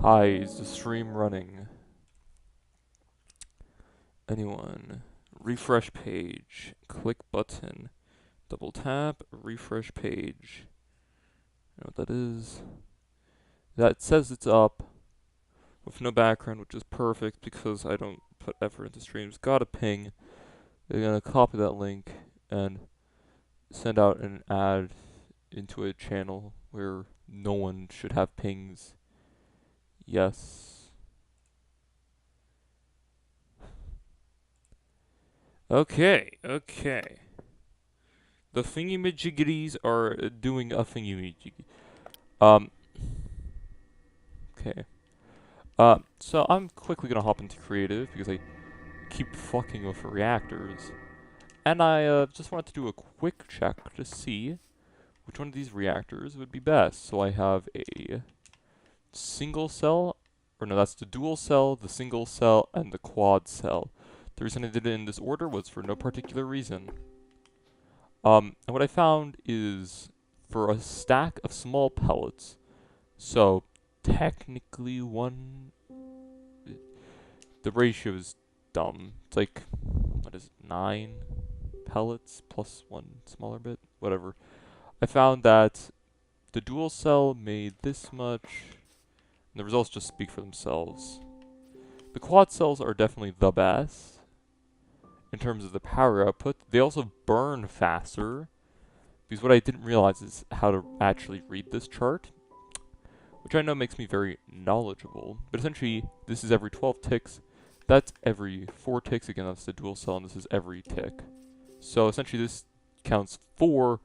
Hi, is the stream running? Anyone? Refresh page. Click button. Double tap. Refresh page. You know what that is? That says it's up with no background, which is perfect because I don't put effort into streams. Got a ping. They're gonna copy that link and send out an ad into a channel where no one should have pings. Yes. Okay. The thingy-majiggities are doing a thingy-majiggy. Um, okay. So I'm quickly gonna hop into creative because I keep fucking with reactors. And I, just wanted to do a quick check to see which one of these reactors would be best. So I have a single cell, or no, that's the dual cell, the single cell, and the quad cell. The reason I did it in this order was for no particular reason. And what I found is for a stack of small pellets, so technically the ratio is dumb. It's like, what is it, 9 pellets plus one smaller bit? Whatever. I found that the dual cell made this much, and the results just speak for themselves. The quad cells are definitely the best in terms of the power output. They also burn faster, because what I didn't realize is how to actually read this chart, which I know makes me very knowledgeable. But essentially, this is every 12 ticks. That's every 4 ticks. Again, that's the dual cell, and this is every tick. So essentially, this counts 12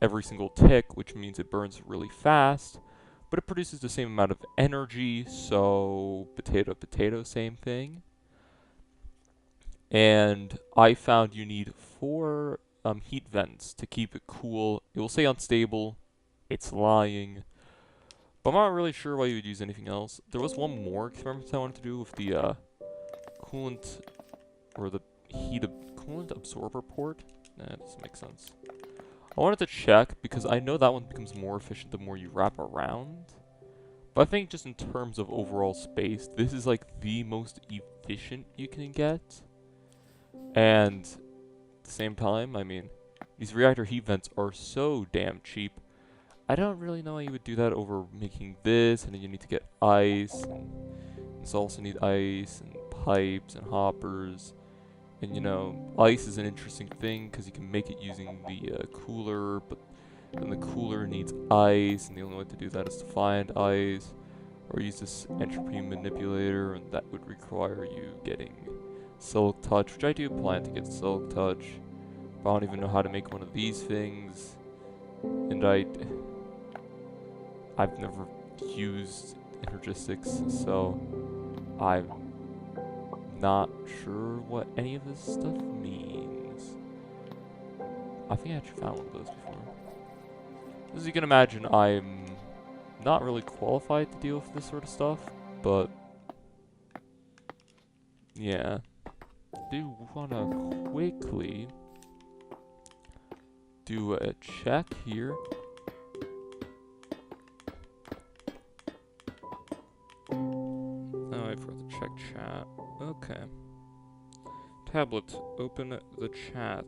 every single tick, which means it burns really fast, but it produces the same amount of energy. So potato, same thing. And I found you need 4 heat vents to keep it cool. It will say unstable. It's lying. But I'm not really sure why you would use anything else. There was one more experiment I wanted to do with the coolant, or the coolant absorber port. Nah, that doesn't make sense. I wanted to check because I know that one becomes more efficient the more you wrap around. But I think just in terms of overall space, this is like the most efficient you can get. And at the same time, I mean, these reactor heat vents are so damn cheap. I don't really know how you would do that over making this, and then you need to get ice, and you also need ice, and pipes, and hoppers. And you know, ice is an interesting thing, because you can make it using the cooler, but then the cooler needs ice, and the only way to do that is to find ice, or use this entropy manipulator, and that would require you getting silk touch, which I do plan to get silk touch, but I don't even know how to make one of these things, and I've never used energistics, so I'm not sure what any of this stuff means. I think I actually found one of those before. As you can imagine, I'm not really qualified to deal with this sort of stuff, but yeah. I do want to quickly do a check here. Oh, I forgot to check chat. Okay. Tablet, open the chat.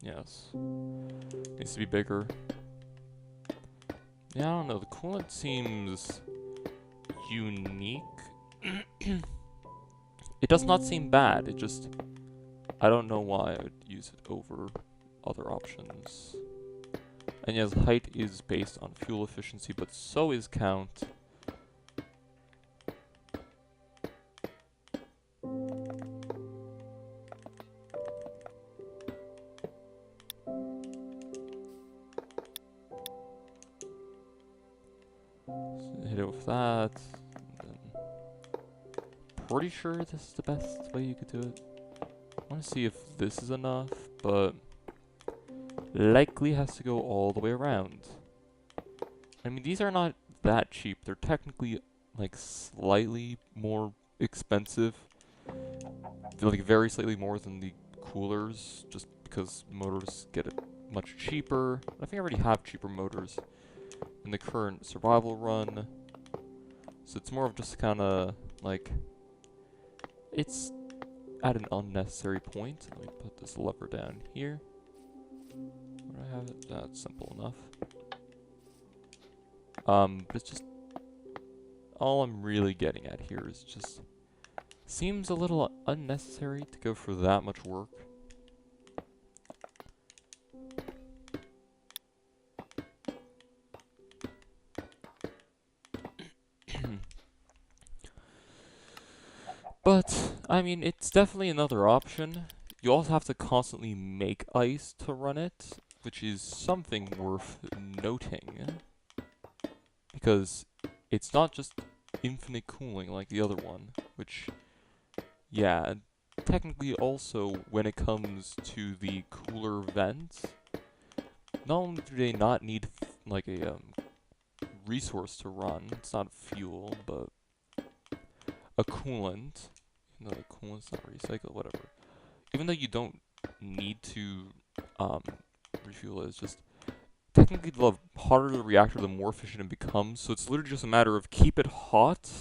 Yes. Needs to be bigger. Yeah, I don't know. The coolant seems unique. It does not seem bad. It just... I don't know why I would use it over other options. And yes, height is based on fuel efficiency, but so is count. So hit it with that. Pretty sure this is the best way you could do it. I want to see if this is enough, but likely has to go all the way around. I mean, these are not that cheap. They're technically like slightly more expensive. They're like very slightly more than the coolers, just because motors get it much cheaper. I think I already have cheaper motors in the current survival run. So it's more of just kind of like, it's at an unnecessary point. Let me put this lever down here. Where do I have it? That's simple enough. But it's just, all I'm really getting at here is just, seems a little unnecessary to go for that much work. But, I mean, it's definitely another option. You also have to constantly make ice to run it, which is something worth noting. Because it's not just infinite cooling like the other one, which, yeah, technically also when it comes to the cooler vents, not only do they not need like a resource to run, it's not fuel, but a coolant. No, the coolant's not recycled, whatever. Even though you don't need to refuel it, it's just technically the hotter the reactor, the more efficient it becomes. So it's literally just a matter of keep it hot,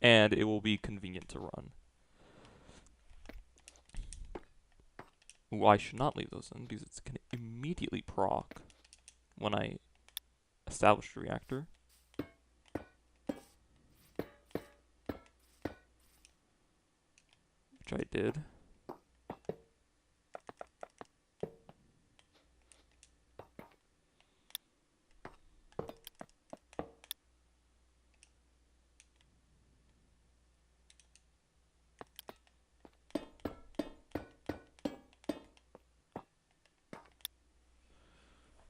and it will be convenient to run. Ooh, I should not leave those in because it's going to immediately proc when I establish the reactor. Which I did.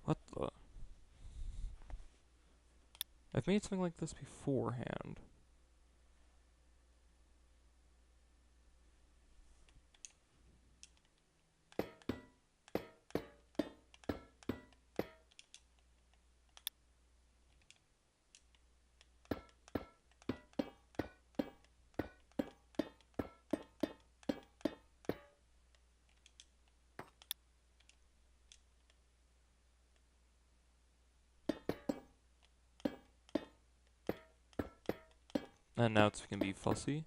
What the? I've made something like this beforehand. And now it's going to be fussy.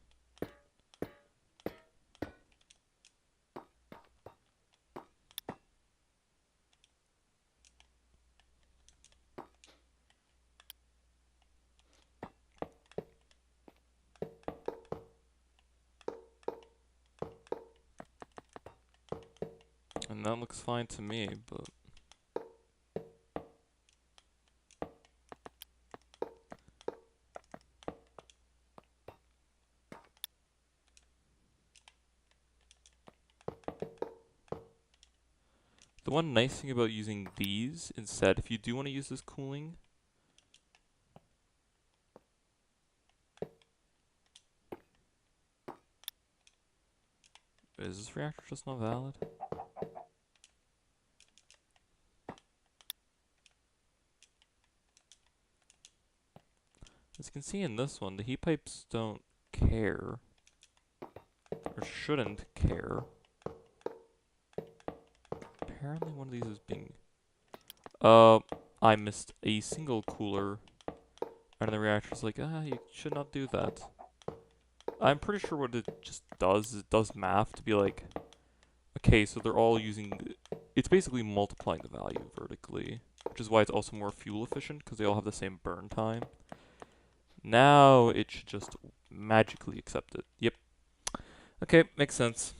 And that looks fine to me, but the one nice thing about using these instead, if you do want to use this cooling, is this reactor just not valid? As you can see in this one, the heat pipes don't care, or shouldn't care. Apparently one of these is being... I missed a single cooler, and the reactor's like, you should not do that. I'm pretty sure what it just does is it does math to be like, okay, so they're all using... It's basically multiplying the value vertically, which is why it's also more fuel efficient, because they all have the same burn time. Now it should just magically accept it. Yep. Okay, makes sense.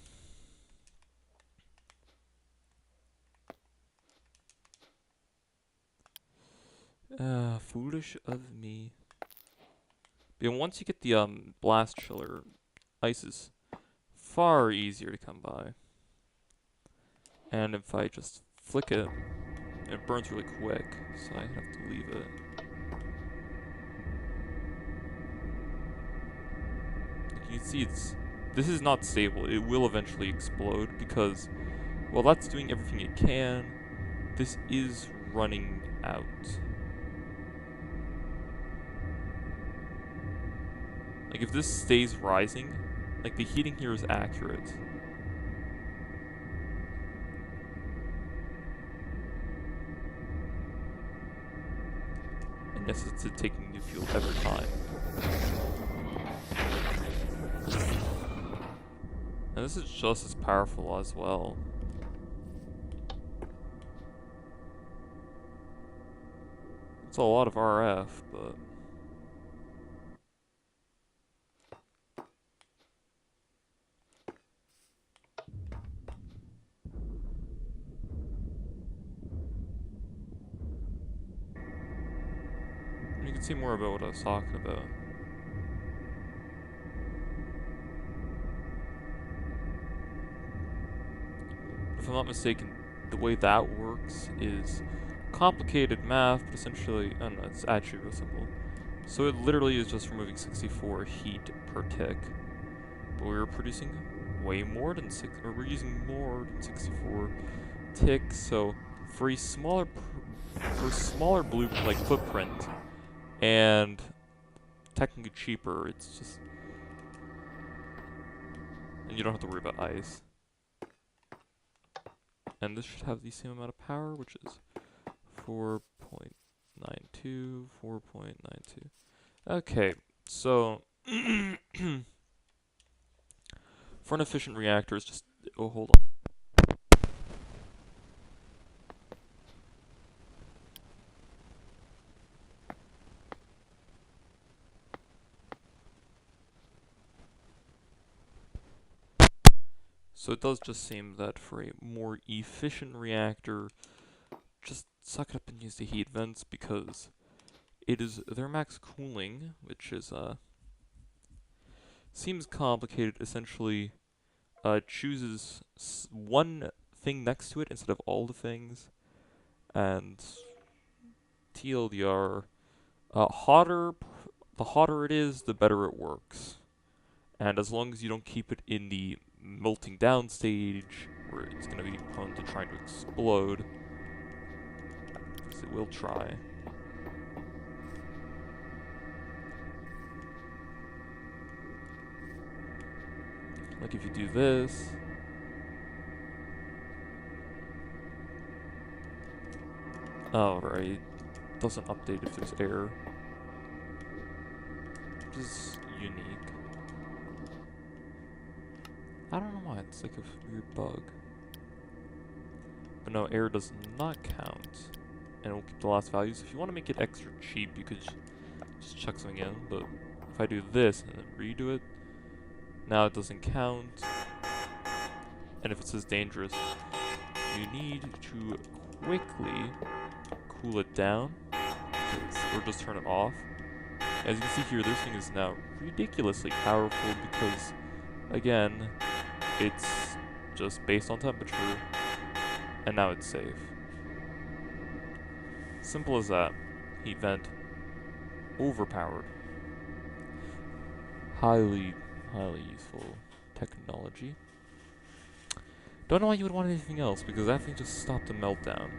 Foolish of me. But once you get the blast chiller, ice is far easier to come by. And if I just flick it, it burns really quick, so I have to leave it. Like you can see, this is not stable. It will eventually explode because, while that's doing everything it can, this is running out. Like if this stays rising, like the heating here is accurate. And Yes, it's taking new fuel every time. And this is just as powerful as well. It's a lot of RF, but... you can see more about what I was talking about. If I'm not mistaken, the way that works is complicated math, but essentially, I don't know, it's actually real simple. So it literally is just removing 64 heat per tick. But we were producing way more than we're using more than 64 ticks, so for a smaller blue like footprint and technically cheaper, it's just, and you don't have to worry about ice. And this should have the same amount of power, which is 4.92, 4.92. Okay, so for an efficient reactor, it's just, oh, hold on. So it does just seem that for a more efficient reactor, just suck it up and use the heat vents, because it is their max cooling, which is seems complicated. Essentially, chooses one thing next to it instead of all the things, and TLDR, the hotter it is, the better it works. And as long as you don't keep it in the melting down stage, where it's going to be prone to trying to explode, because it will try. Like if you do this, oh right, doesn't update if there's air, which is unique. I don't know why, it's like a weird bug. But no, air does not count, and it will keep the last values. If you want to make it extra cheap, you could just chuck something in, but if I do this and then redo it, now it doesn't count. And if it says dangerous, you need to quickly cool it down, or just turn it off. As you can see here, this thing is now ridiculously powerful because, again, it's just based on temperature, and now it's safe. Simple as that. Heat vent. Overpowered. Highly useful technology. Don't know why you would want anything else, because that thing just stopped a meltdown.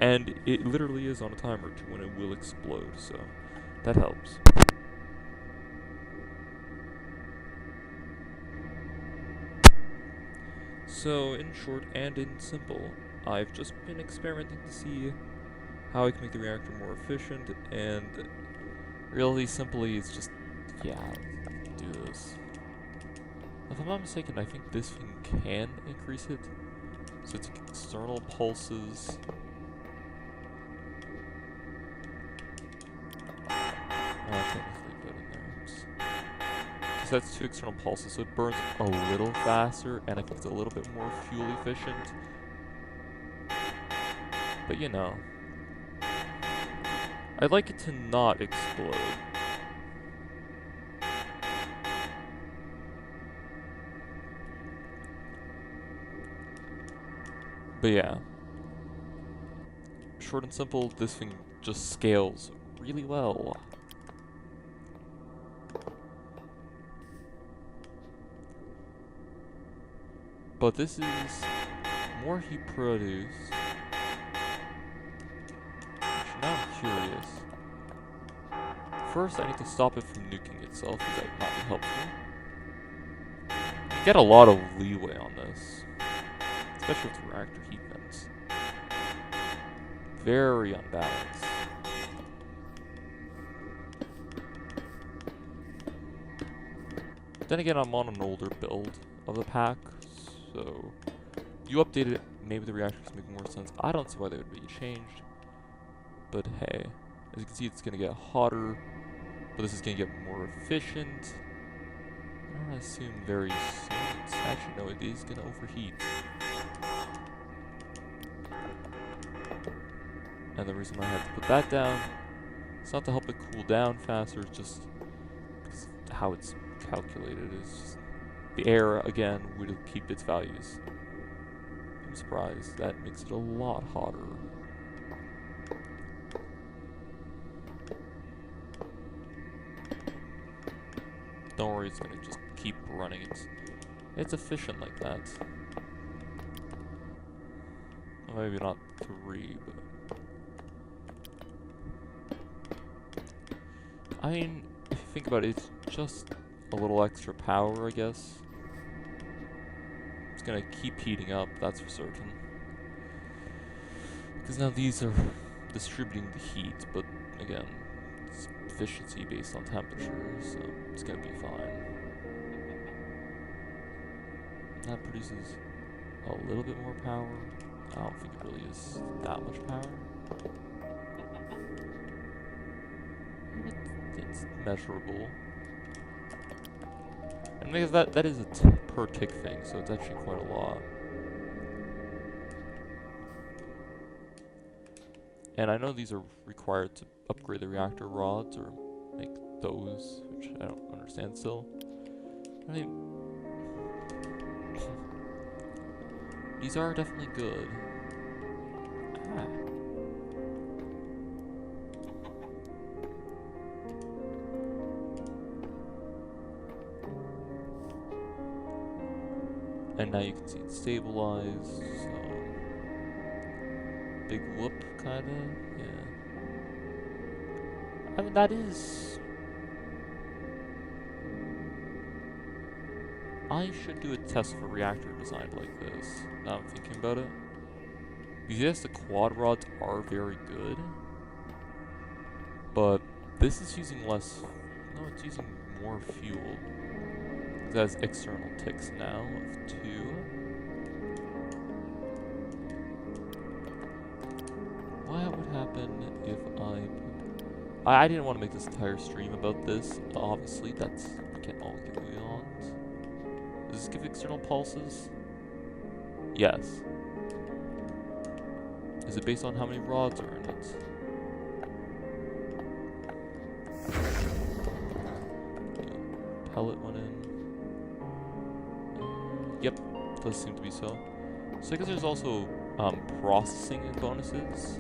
And it literally is on a timer to when it will explode, so that helps. So, in short and in simple, I've just been experimenting to see how I can make the reactor more efficient, and really simply it's just, yeah, do this. If I'm not mistaken, I think this thing can increase it. So it's external pulses. Technically put in there. So that's 2 external pulses, so it burns a little faster, and I think it's a little bit more fuel efficient. But you know, I'd like it to not explode. But yeah, short and simple, this thing just scales really well. But this is more heat produced. Now I'm curious. First, I need to stop it from nuking itself, because that would not be helpful. You get a lot of leeway on this, especially with the reactor heat vents. Very unbalanced. Then again, I'm on an older build of the pack, so you update it, maybe the reactors make more sense. I don't see why they would be changed, but hey, as you can see, it's gonna get hotter, but this is gonna get more efficient. I'm gonna assume very soon. Actually, no, it is gonna overheat. And the reason I had to put that down, it's not to help it cool down faster, it's just because how it's calculated is just the air, again, would keep its values. I'm surprised. That makes it a lot hotter. Don't worry, it's gonna just keep running. It's efficient like that. Well, maybe not 3, but I mean, if you think about it, it's just a little extra power, I guess. It's gonna keep heating up, that's for certain. Because now these are distributing the heat, but again, it's efficiency based on temperature, so it's gonna be fine. That produces a little bit more power. I don't think it really is that much power. It's measurable. And because that is a per tick thing, so it's actually quite a lot. And I know these are required to upgrade the reactor rods or make those, which I don't understand still. I mean, these are definitely good. Ah. And now you can see it stabilized, so big whoop, kinda, yeah. I mean, that is... I should do a test for reactor design like this, now I'm thinking about it. Because yes, the quad rods are very good, but this is using less... No, it's using more fuel. It has external ticks now of 2. What would happen if I didn't want to make this entire stream about this. Obviously, we can't all get what we want. Does this give external pulses? Yes. Is it based on how many rods are in it? Pellet went in. Yep, does seem to be so. So I guess there's also processing bonuses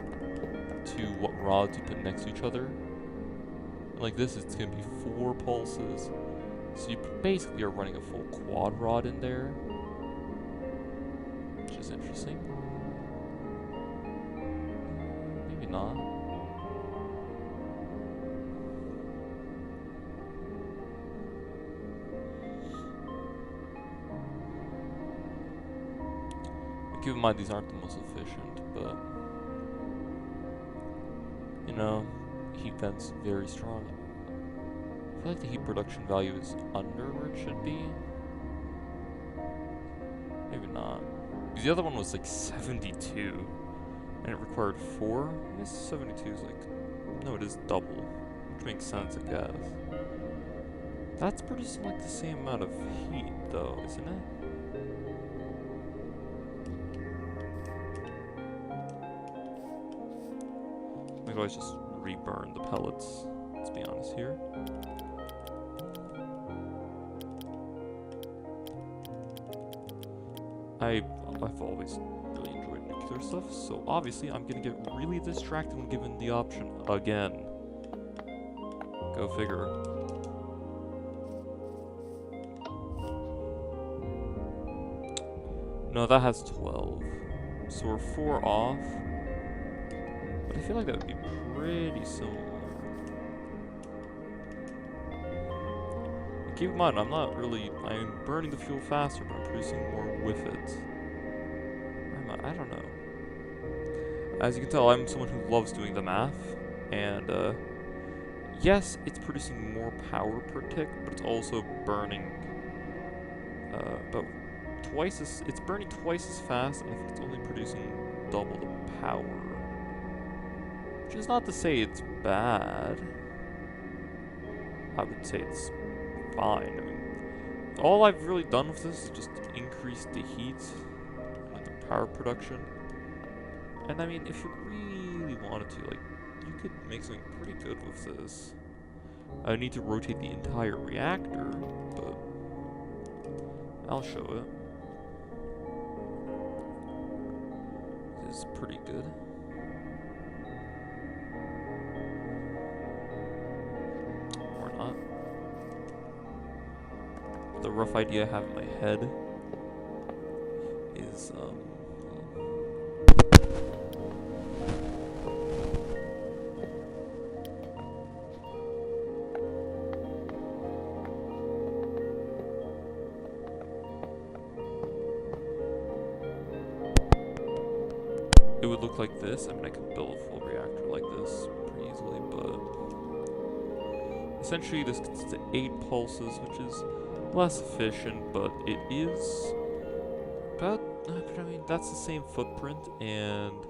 to what rods you put next to each other. Like this, it's gonna be 4 pulses. So you basically are running a full quad rod in there, which is interesting. Maybe not. Keep in mind, these aren't the most efficient, but you know, heat vent's very strong. I feel like the heat production value is under where it should be. Maybe not. Because the other one was like 72, and it required 4. I guess 72 is like, no, it is double, which makes sense, I guess. That's producing like the same amount of heat, though, isn't it? I could always just reburn the pellets, let's be honest here. I've always really enjoyed nuclear stuff, so obviously I'm gonna get really distracted when given the option again. Go figure. No, that has 12. So we're 4 off. But I feel like that would be pretty similar. And keep in mind, I'm burning the fuel faster, but I'm producing more with it. I don't know. As you can tell, I'm someone who loves doing the math, and yes, it's producing more power per tick, but it's also burning But twice as it's burning twice as fast, and I think it's only producing double the power. Which is not to say it's bad. I would say it's fine. I mean, all I've really done with this is just increase the heat and the power production. And I mean, if you really wanted to, like, you could make something pretty good with this. I need to rotate the entire reactor, but I'll show it. This is pretty good. Or not. The rough idea I have in my head is, it would look like this. I mean, I could build a full reactor like this pretty easily, but essentially this consists of 8 pulses, which is less efficient, but it is about, I mean, that's the same footprint, and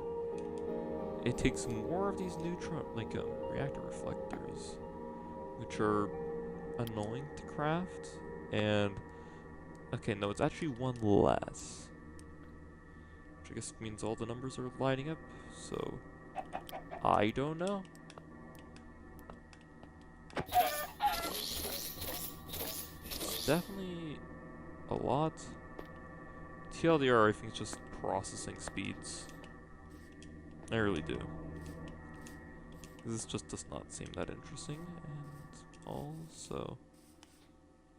it takes more of these neutron, like, reactor reflectors, which are annoying to craft, and, okay, no, it's actually 1 less. Which I guess means all the numbers are lining up, so I don't know. It's definitely a lot. TLDR, I think it's just processing speeds. I really do. This just does not seem that interesting, and also,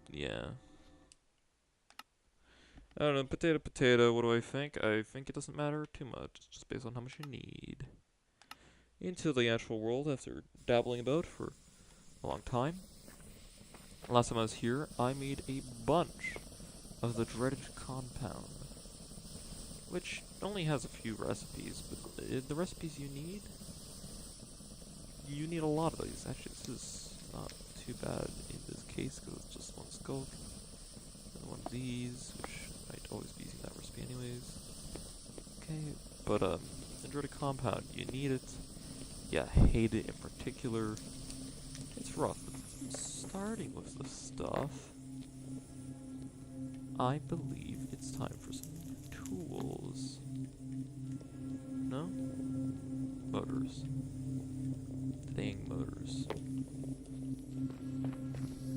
yeah. I don't know, potato, potato, what do I think? I think it doesn't matter too much, it's just based on how much you need. Into the actual world, after dabbling about for a long time. Last time I was here, I made a bunch of the dreaded compound. Which only has a few recipes, but the recipes you need a lot of these. Actually, this is not too bad in this case, because it's just 1 sculk, and 1 of these, which I'd always be using that recipe anyways. Okay, but the dreaded compound, you need it. Yeah, hate it in particular. It's rough. Starting with the stuff, I believe it's time for some tools. No? Motors. Dang motors.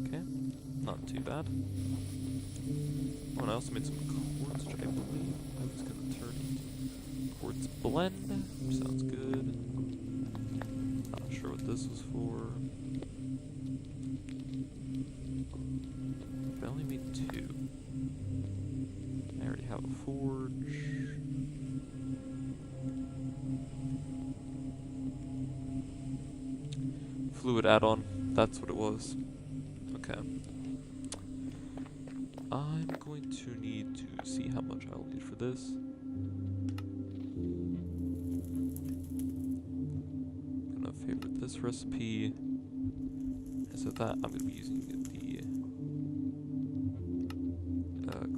Okay, not too bad. Oh, and I also made some quartz, which I believe I was going to turn into quartz blend, which sounds good. Not sure what this was for. I only made 2. I already have a forge. Fluid add-on, that's what it was. Okay. I'm going to need to see how much I'll need for this. I'm gonna favorite this recipe. And so that I'm gonna be using the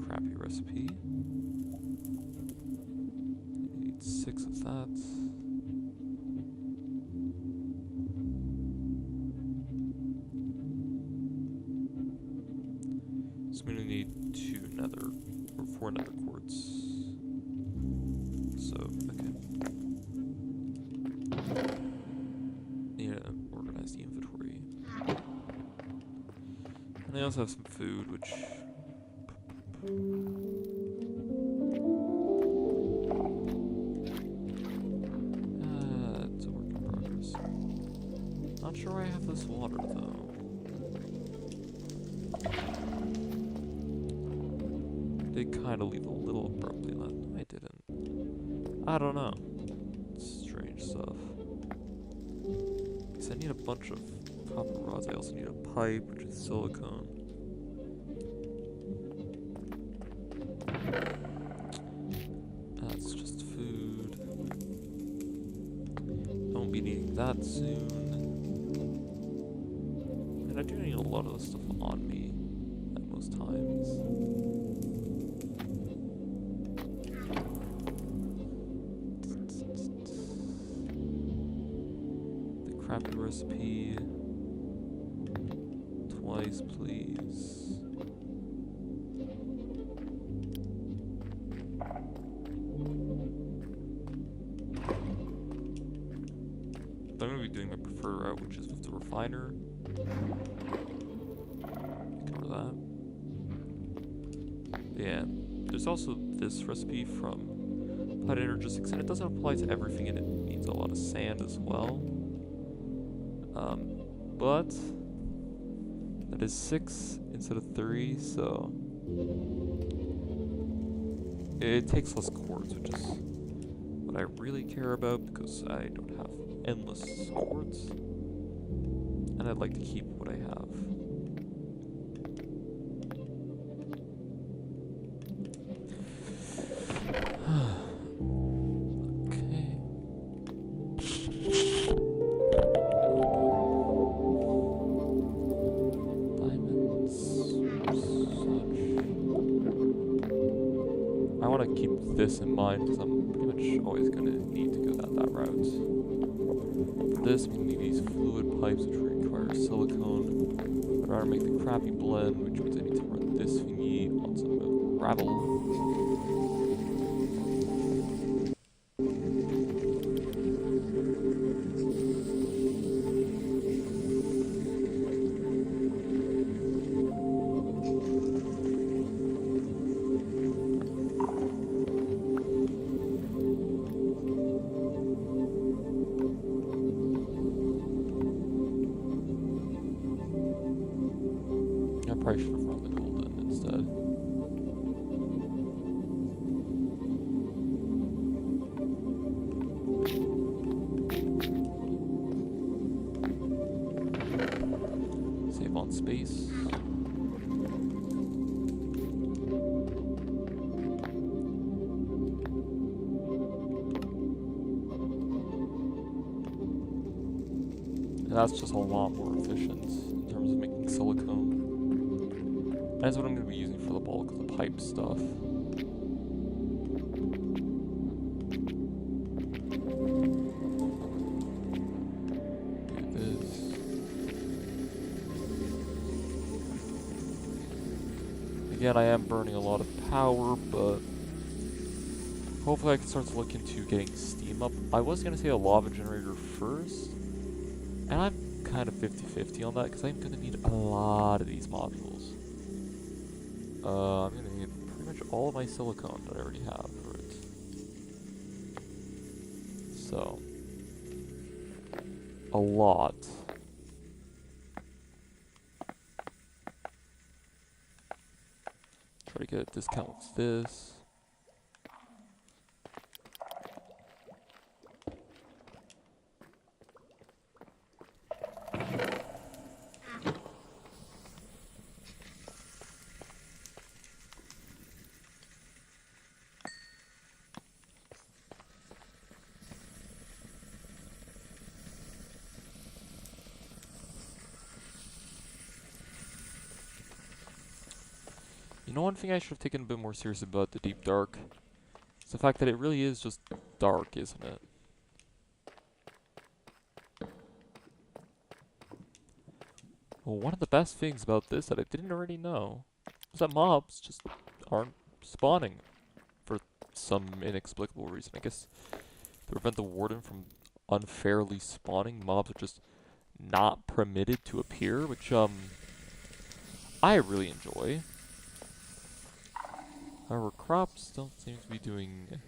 crappy recipe. I need 6 of that. So I'm gonna need 2 nether, or 4 nether quartz. So, okay. Need to organize the inventory. And I also have some food, which... it's a work in progress. Not sure I have this water, though. Did kind of leave a little abruptly that I didn't. I don't know. It's strange stuff. Because I need a bunch of copper rods. I also need a pipe, which is silicone. That's just food. I won't be needing that soon. And I do need a lot of this stuff on me at most times. crappy recipe. Twice, please. I'm going to be doing my preferred route, which is with the refiner. Cover that. Yeah, there's also this recipe from Applied Energistics, and it doesn't apply to everything, and it needs a lot of sand as well. But that is 6 instead of 3, so it takes less quartz, which is what I really care about because I don't have endless quartz, and I'd like to keep what I have. This in mind because I'm pretty much always going to need to go down that route. For this, I'm going to need these fluid pipes, which require silicone. I'd rather make the crappy blend, which means I need to run this thingy on some gravel. Probably should have run the golden instead. Save on space. And that's just a lot more efficient in terms of making silicone. That's what I'm going to be using for the bulk of the pipe stuff. Do this. Again, I am burning a lot of power, but hopefully I can start to look into getting steam up. I was going to say a lava generator first, and I'm kind of 50-50 on that because I'm going to need a lot of these modules. I'm gonna need pretty much all of my silicone that I already have for it. So, a lot. Try to get a discount with this. You know, one thing I should have taken a bit more seriously about the Deep Dark is the fact that it really is just dark, isn't it? Well, one of the best things about this that I didn't already know is that mobs just aren't spawning for some inexplicable reason. I guess to prevent the warden from unfairly spawning, mobs are just not permitted to appear, which I really enjoy. Our crops don't seem to be doing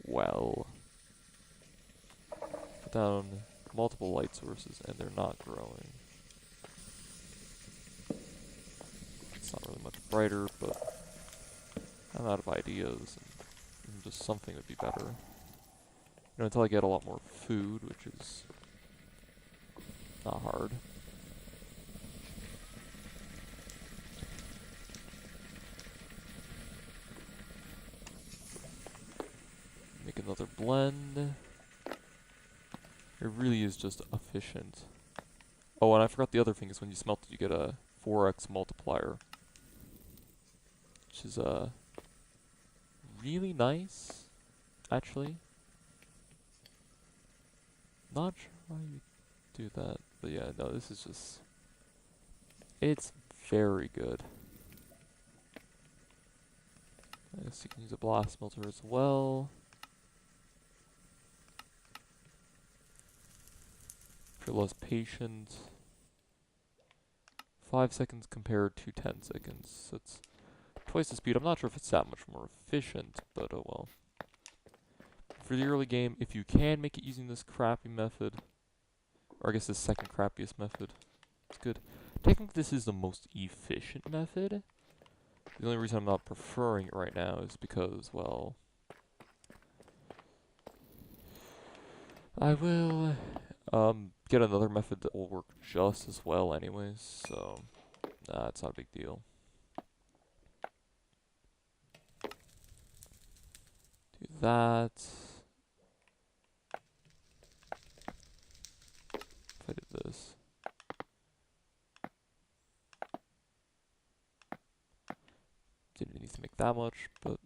well. Put down multiple light sources and they're not growing. It's not really much brighter, but I'm out of ideas, and just something would be better. You know, until I get a lot more food, which is not hard. Make another blend. It really is just efficient. Oh, and I forgot the other thing is when you smelt it, you get a 4x multiplier. Which is really nice, actually. Not sure why you do that. But yeah, no, this is just, it's very good. I guess you can use a blast smelter as well. If you're less patient. 5 seconds compared to 10 seconds. So it's twice the speed. I'm not sure if it's that much more efficient, but oh well. For the early game, if you can make it using this crappy method, or I guess the second crappiest method, it's good. Technically, this is the most efficient method. The only reason I'm not preferring it right now is because, well, I will get another method that will work just as well anyways, so it's not a big deal. Do that. If I did this. Didn't need to make that much, but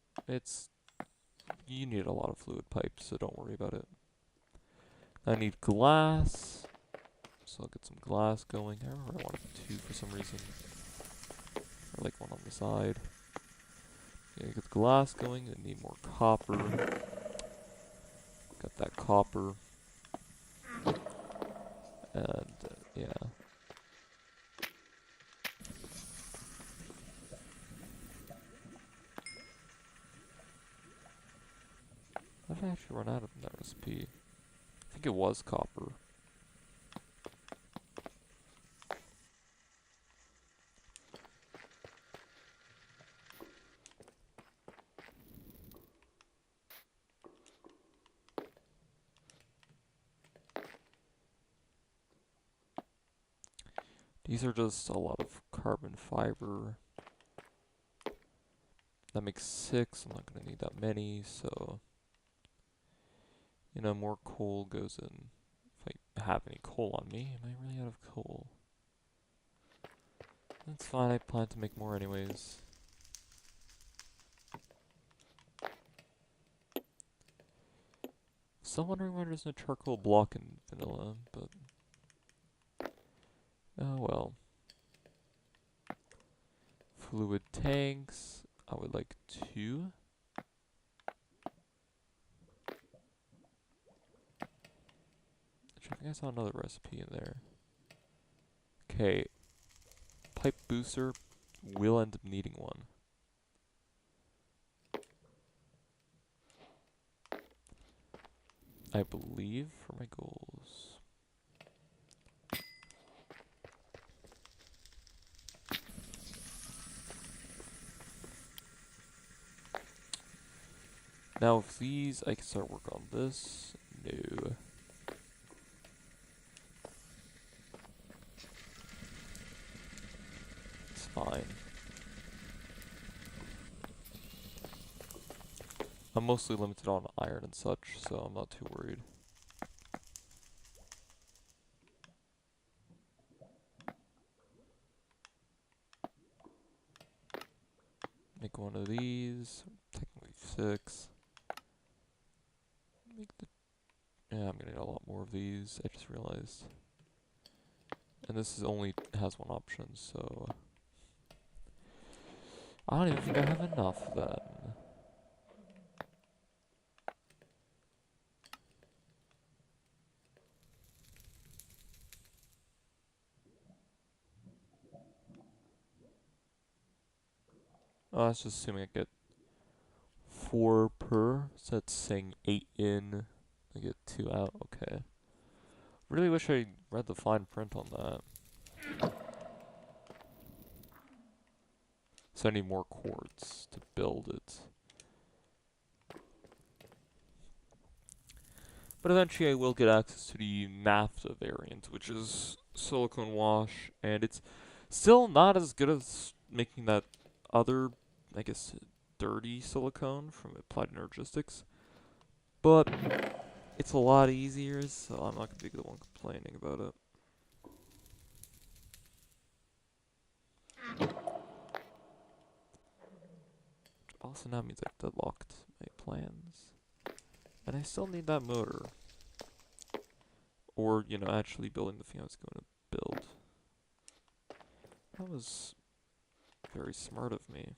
you need a lot of fluid pipes, so don't worry about it. I need glass, so I'll get some glass going. I remember I wanted 2 for some reason. Or like 1 on the side. Yeah, get the glass going. I need more copper. Got that copper. And yeah. How did I actually run out of that recipe? I think it was copper. These are just a lot of carbon fiber. That makes 6. I'm not going to need that many, so you know, more coal goes in. If I have any coal on me, am I really out of coal? That's fine, I plan to make more anyways. Still wondering why there's no charcoal block in vanilla, but oh well. Fluid tanks, I would like 2. I think I saw another recipe in there. Okay, pipe booster, will end up needing 1. I believe for my goals. Now with these, I can start work on this. No. It's fine. I'm mostly limited on iron and such, so I'm not too worried. Make 1 of these, technically 6. Yeah, I'm gonna need a lot more of these, I just realized. And this is only has 1 option, so I don't even think I have enough then. Oh, that's just assuming I get 4 per, so that's saying 8 in, I get 2 out, okay. Really wish I read the fine print on that. So I need more quartz to build it. But eventually I will get access to the naphtha variant, which is silicone wash, and it's still not as good as making that other, I guess, dirty silicone from Applied Energistics. But it's a lot easier, so I'm not going to be the one complaining about it. Also now means I've deadlocked my plans. And I still need that motor. Or, you know, actually building the thing I was going to build. That was very smart of me.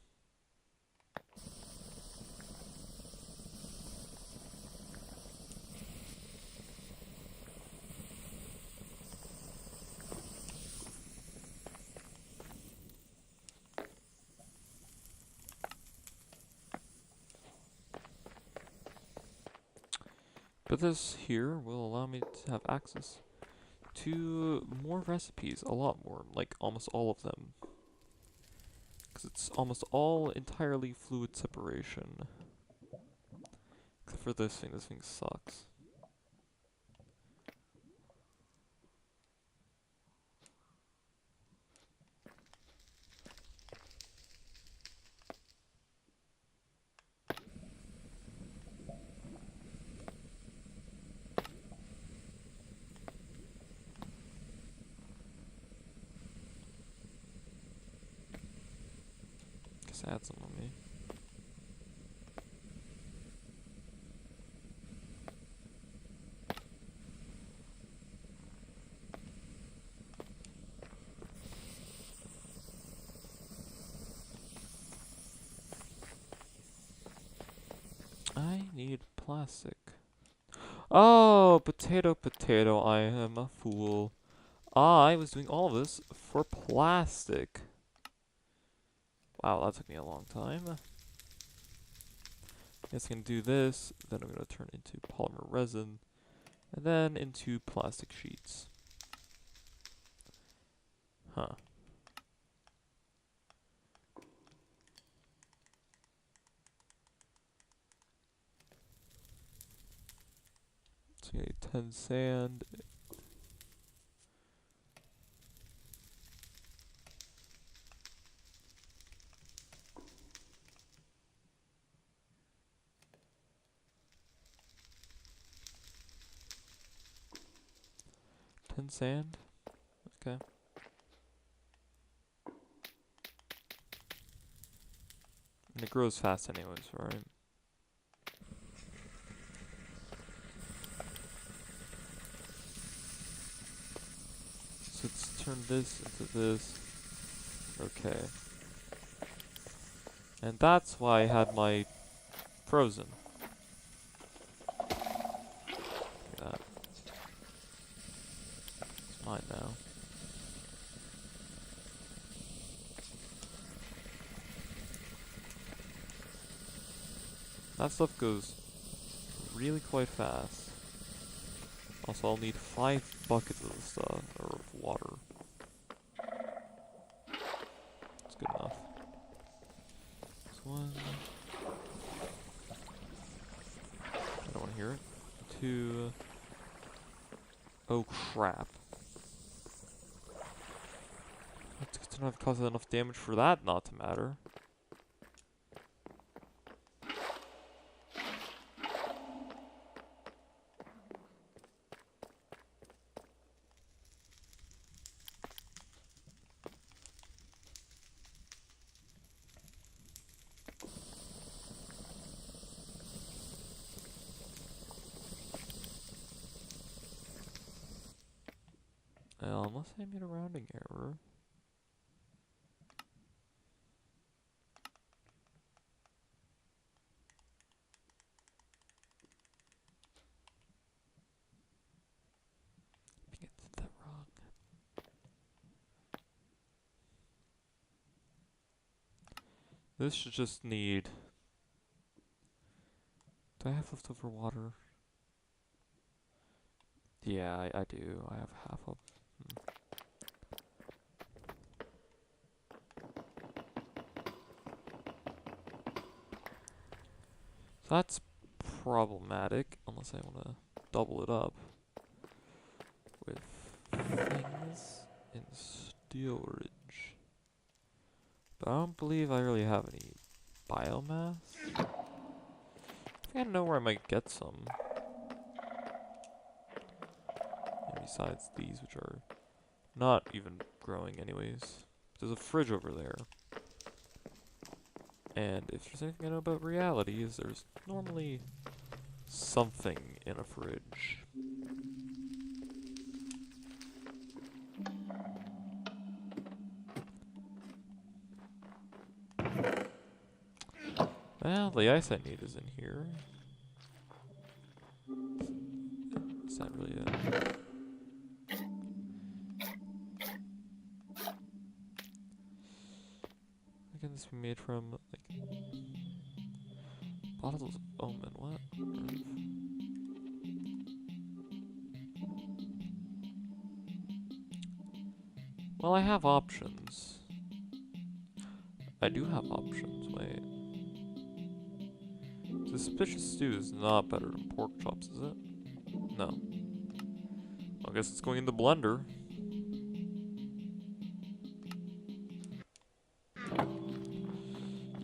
But this here will allow me to have access to more recipes, a lot more, like almost all of them. Because it's almost all entirely fluid separation. Except for this thing sucks. Guess I had some on me. I need plastic. Oh, potato, potato, I am a fool. I was doing all of this for plastic. Wow, that took me a long time. Guess I can do this, then I'm going to turn into polymer resin, and then into plastic sheets. Huh. So you need 10 sand. Sand? Okay. And it grows fast anyways, right? So let's turn this into this. Okay. And that's why I had my frozen. Look at that. It's mine now. That stuff goes really quite fast. Also, I'll need 5 buckets of this stuff, or of water. That's good enough. This one. I don't want to hear it. 2. Oh crap. It's good to know I've caused enough damage for that not to matter. Unless I made a rounding error. I think I did that wrong. This should just need... Do I have leftover water? Yeah, I do. I have half of... So that's problematic, unless I want to double it up with things in storage. But I don't believe I really have any biomass. I think I know where I might get some. And besides these, which are not even growing anyways. There's a fridge over there. And if there's anything I know about reality, is there's normally something in a fridge. Well, the ice I need is in here. Is that really it? Can this be made from, like, bottles of omen? What on earth? Well, I have options. I do have options, wait. Suspicious stew is not better than pork chops, is it? No. Well, I guess it's going in the blender.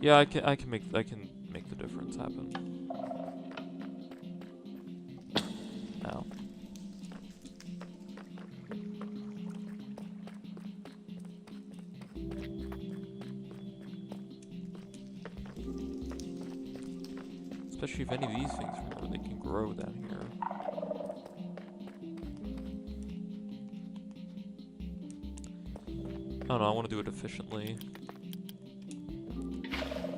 Yeah, I can make the difference happen. Ow. Especially if any of these things, remember, they can grow down here. I don't know, I want to do it efficiently.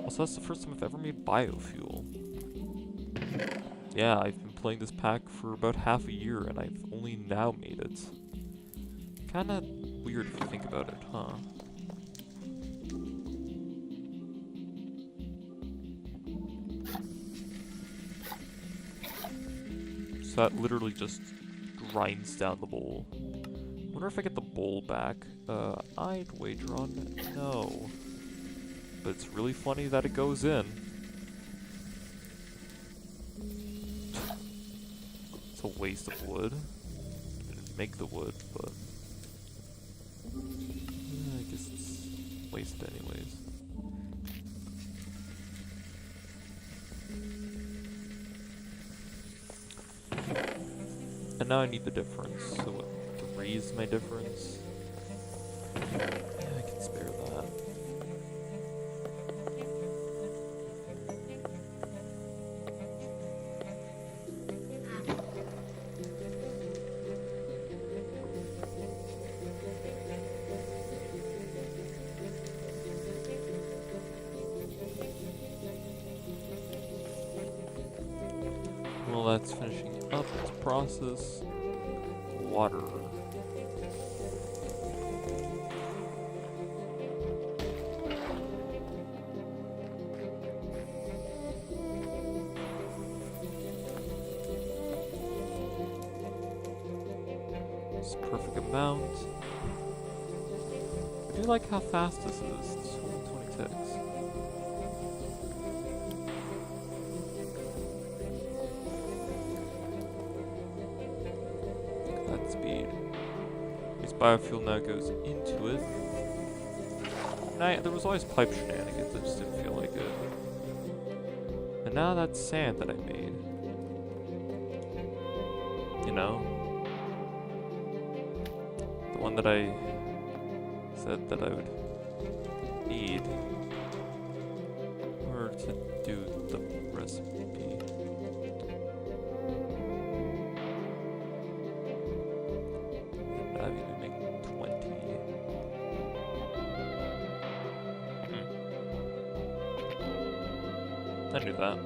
Also, that's the first time I've ever made biofuel. Yeah, I've been playing this pack for about half a year, and I've only now made it. Kinda weird if you think about it, huh? So that literally just grinds down the bowl. Wonder if I get the bowl back. I'd wager on no. But it's really funny that it goes in. It's a waste of wood. I didn't make the wood, but I guess it's wasted anyways. And now I need the difference. So what, 3 is my difference? Yeah, I can spare that. Well, that's finishing up its process. Water. It's perfect amount. I do like how fast this is. It's only 20 ticks. That speed. This biofuel now goes into it. And there was always pipe shenanigans, I just didn't feel like it. And now that's sand that I made. You know? The one that I said that I would need in order to do the recipe. I mean, we make 20. I knew that.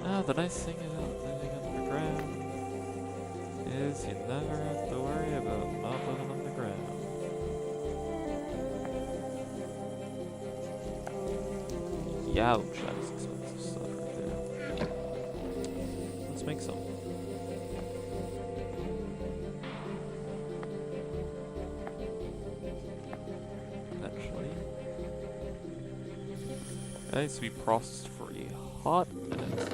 Now, the nice thing about living underground is you never have to worry about not living underground. Youch, that is expensive stuff right there. Let's make some. Eventually. That needs to be processed for a hot minute.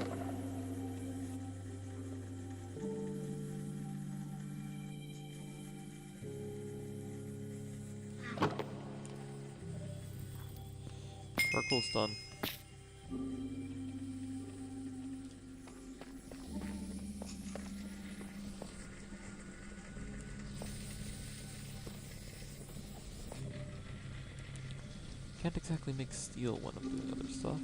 Charcoal's done. Can't exactly make steel when I'm doing other stuff.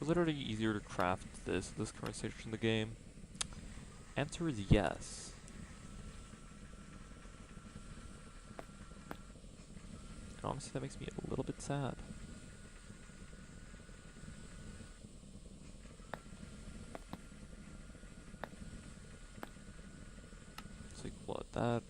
literally easier to craft this at this current stage in the game? Answer is yes. And honestly, that makes me a little bit sad. It's like, what? That.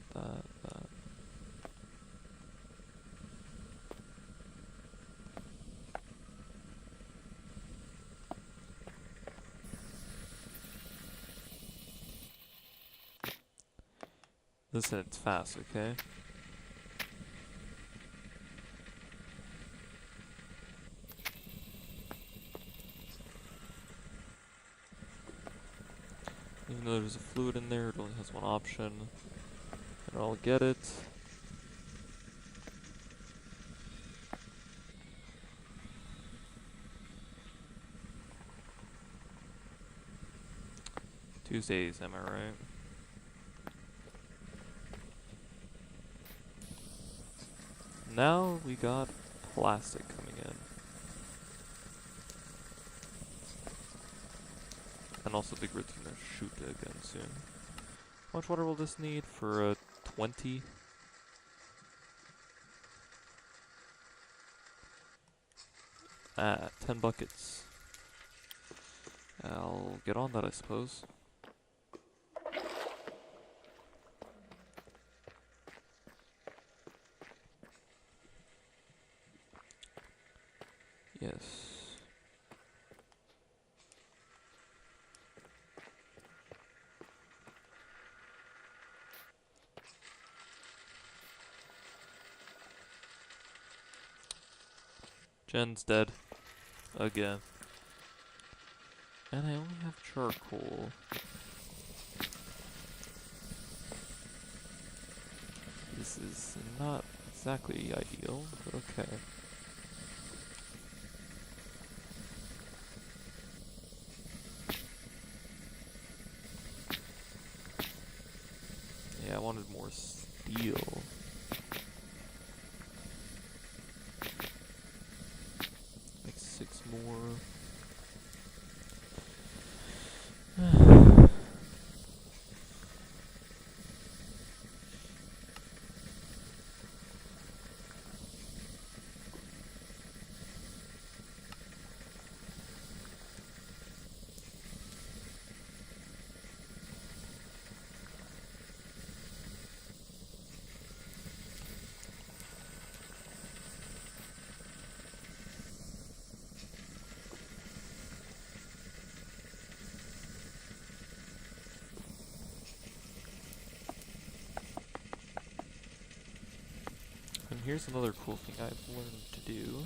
Listen, it's fast, okay? Even though there's a fluid in there, it only has one option. And I'll get it. Tuesdays, am I right? Now we got plastic coming in. And also the grid's gonna shoot again soon. How much water will this need for 20? Ah, 10 buckets. I'll get on that, I suppose. Yes. Jen's dead. Again. And I only have charcoal. This is not exactly ideal, but okay. Yeah, I wanted more steel. Like 6 more. And here's another cool thing I've learned to do.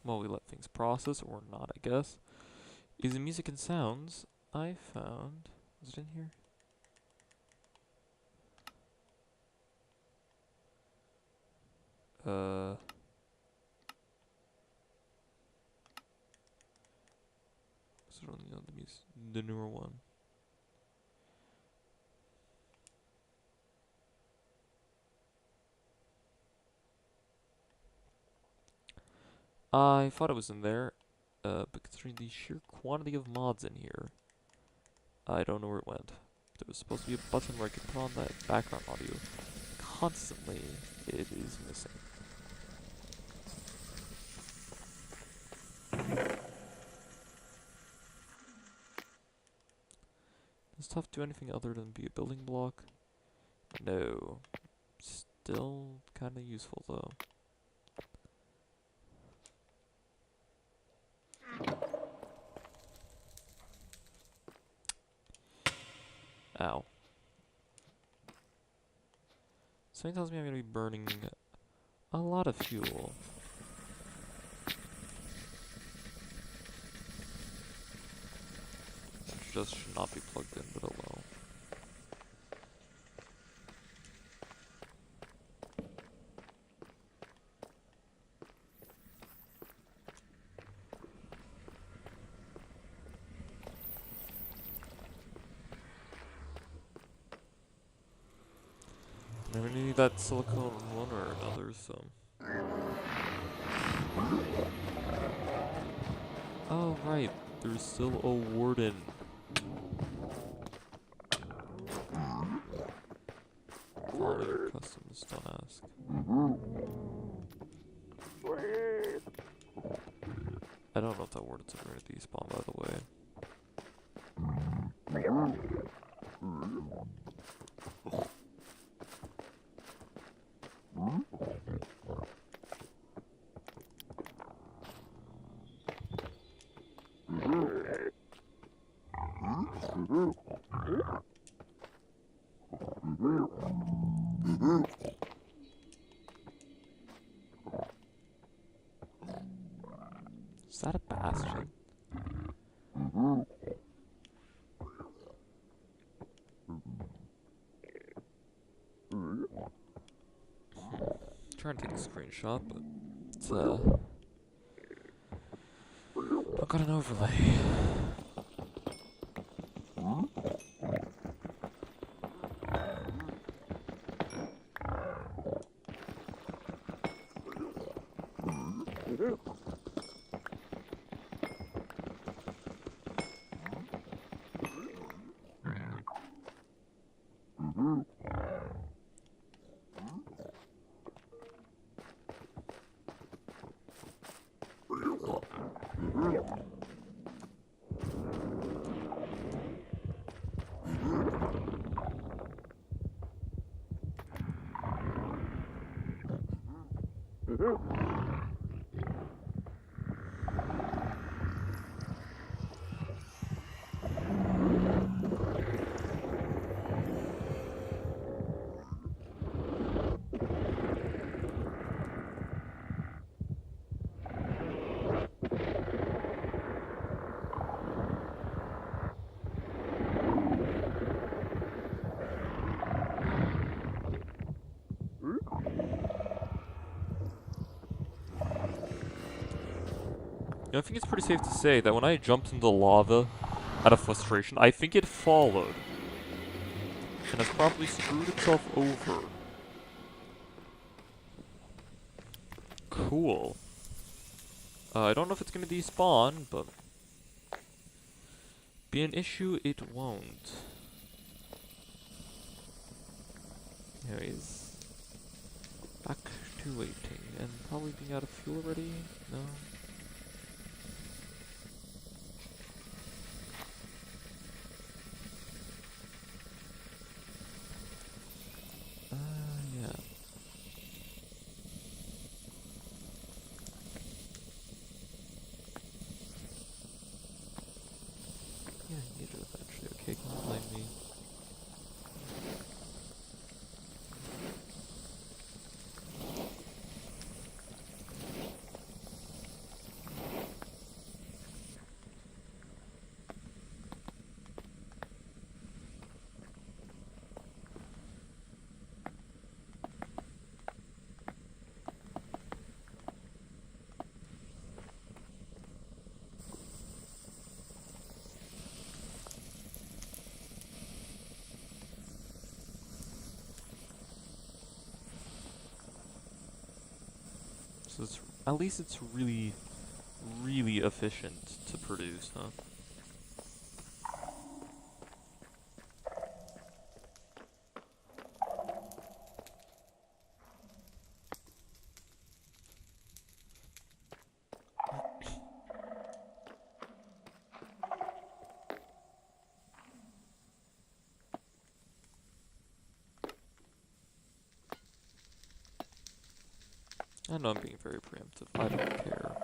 While we let things process, or not, I guess. Is in music and sounds, I found... Was it in here? Was it only on the newer one? I thought it was in there, but considering the sheer quantity of mods in here, I don't know where it went. There was supposed to be a button where I could put on that background audio. Constantly, it is missing. Does stuff do anything other than be a building block? No. Still kinda useful though. Ow. Something tells me I'm gonna be burning a lot of fuel. Which just should not be plugged in, but oh well. I'm gonna need that silicone one or another, so. Oh, right. There's still a warden. Follow your customs, don't ask. I don't know if that warden's ever gonna despawn, by the way. Is that a bastion? Trying to take a screenshot, but it's I've got an overlay. You know, I think it's pretty safe to say that when I jumped into lava out of frustration, I think it followed and has probably screwed itself over. Cool. I don't know if it's gonna despawn, but be an issue it won't. Anyways, back to waiting and probably being out of fuel already. No. Yeah. Yeah, I need to eventually. Okay, can't blame me. So it's, at least it's really, really efficient to produce, huh? I know I'm being very preemptive. I don't care.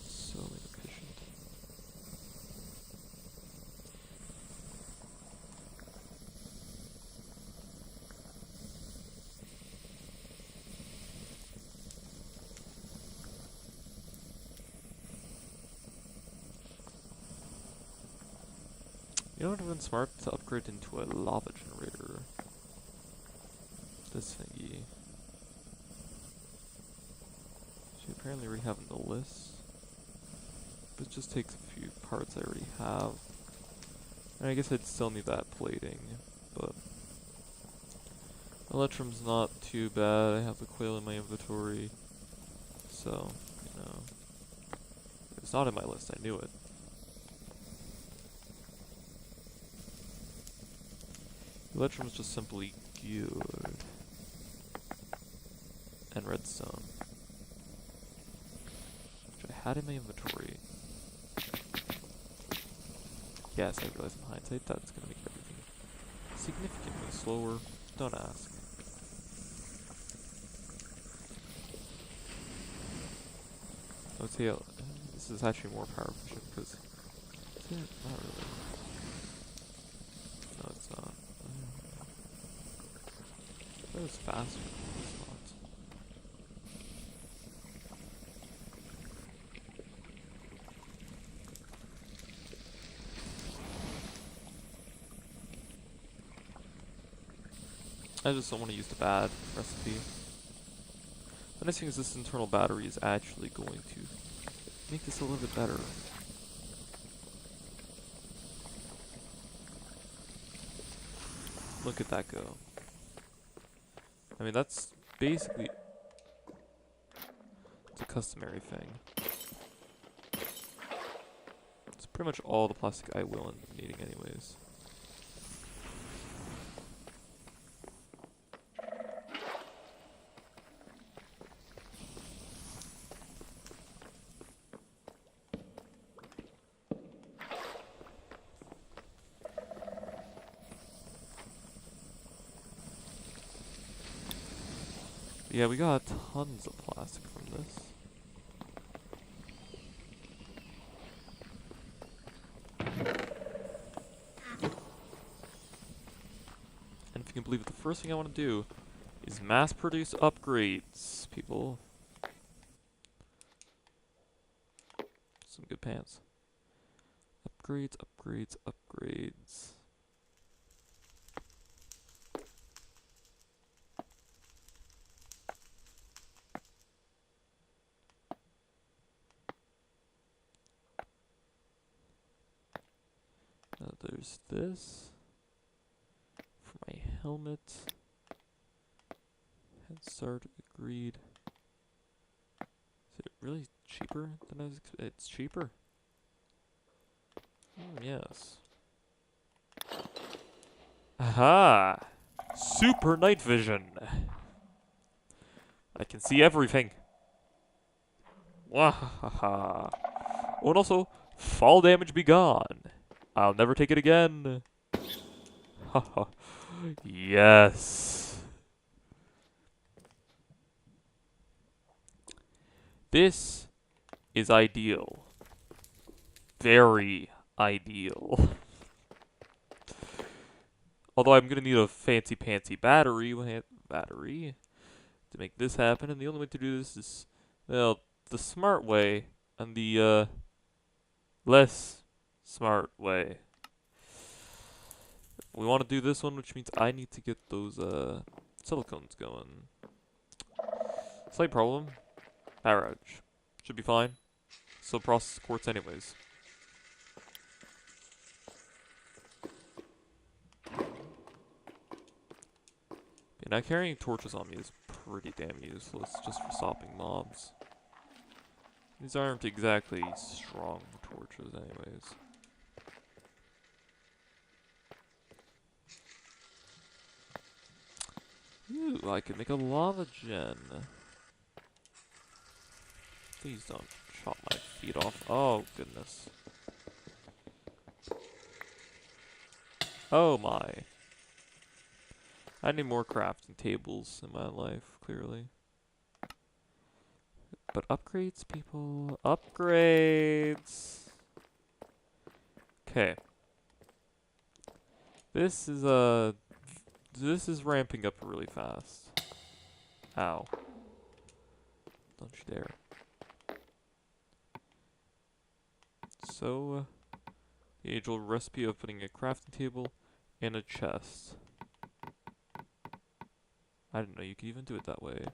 So inefficient. You know what would have been smart to upgrade into a lava generator? This thingy. So apparently we have in the list. This just takes a few parts I already have. And I guess I'd still need that plating, but Electrum's not too bad. I have the quail in my inventory, so, you know, it's not in my list, I knew it. Electrum's just simply good. And redstone, which I had in my inventory. Yes, I realize in hindsight that's gonna make everything significantly slower. Don't ask. I would say this is actually more power efficient because not really. No, it's not. That was faster. It's not. I just don't want to use the bad recipe. The nice thing is this internal battery is actually going to make this a little bit better. Look at that go. I mean, that's basically... it's a customary thing. It's pretty much all the plastic I will end up needing anyways. Yeah, we got tons of plastic from this. And if you can believe it, the first thing I want to do is mass produce upgrades, people. Some good pants. Upgrades, upgrades, upgrades. There's this for my helmet. Head start, agreed. Is it really cheaper than I was expecting? It's cheaper. Yes. Aha! Super night vision. I can see everything. Wahaha. Oh, and also, fall damage be gone. I'll never take it again. Haha. Yes. This is ideal. Very ideal. Although I'm gonna need a fancy pantsy battery to make this happen, and the only way to do this is, well, the smart way and the less smart way. We want to do this one, which means I need to get those silicones going. Slight problem. Barrage. Should be fine. Still process quartz anyways. Yeah, now carrying torches on me is pretty damn useless, just for stopping mobs. These aren't exactly strong torches anyways. Ooh, I could make a lava gen. Please don't chop my feet off. Oh, goodness. Oh my. I need more crafting tables in my life, clearly. But upgrades, people. Upgrades! Okay. This is ramping up really fast. Ow. Don't you dare. So, the age-old recipe of putting a crafting table in a chest. I didn't know you could even do it that way.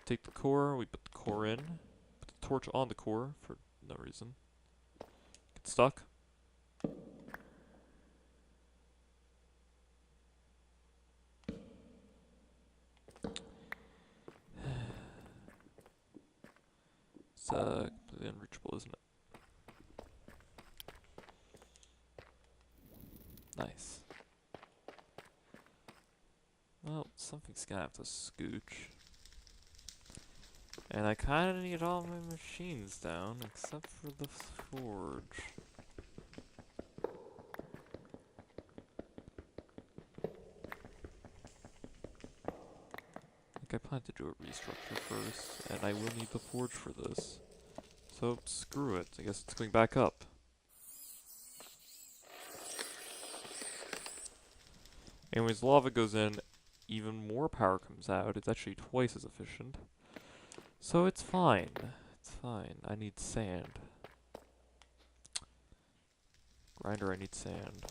Take the core, we put the core in. Put the torch on the core for no reason. Get stuck. It's completely unreachable, isn't it? Nice. Well, something's gonna have to scooch. And I kinda need all my machines down, except for the forge. I plan to do a restructure first, and I will need the forge for this. So, screw it. I guess it's going back up. Anyways, lava goes in, even more power comes out. It's actually twice as efficient. So it's fine. It's fine. I need sand. Grinder, I need sand.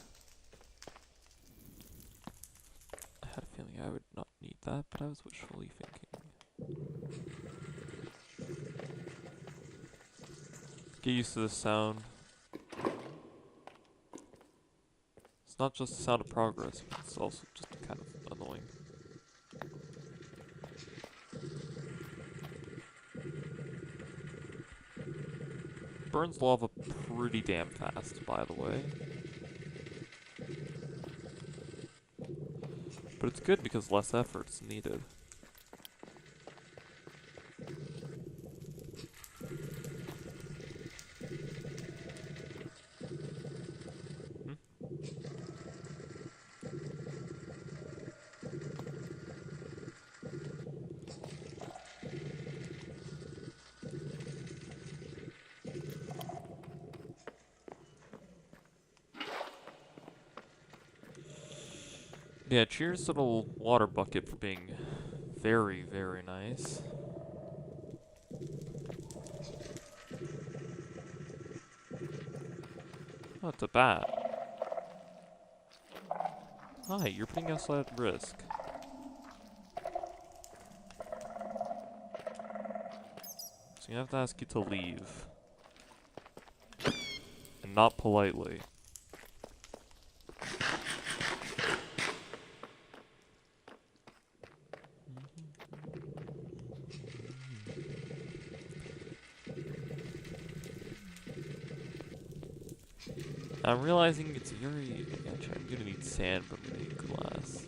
I had a feeling I would not need that, but I was wishfully thinking. Get used to the sound. It's not just the sound of progress, but it's also just kind of annoying. Burns lava pretty damn fast, by the way. But it's good because less effort is needed. Yeah, cheers to the water bucket for being very, very nice. Not too bad. Hi, you're putting us at risk. So I have to ask you to leave. And not politely. I'm realizing it's very... Actually, I'm gonna need sand, but I'm gonna need glass.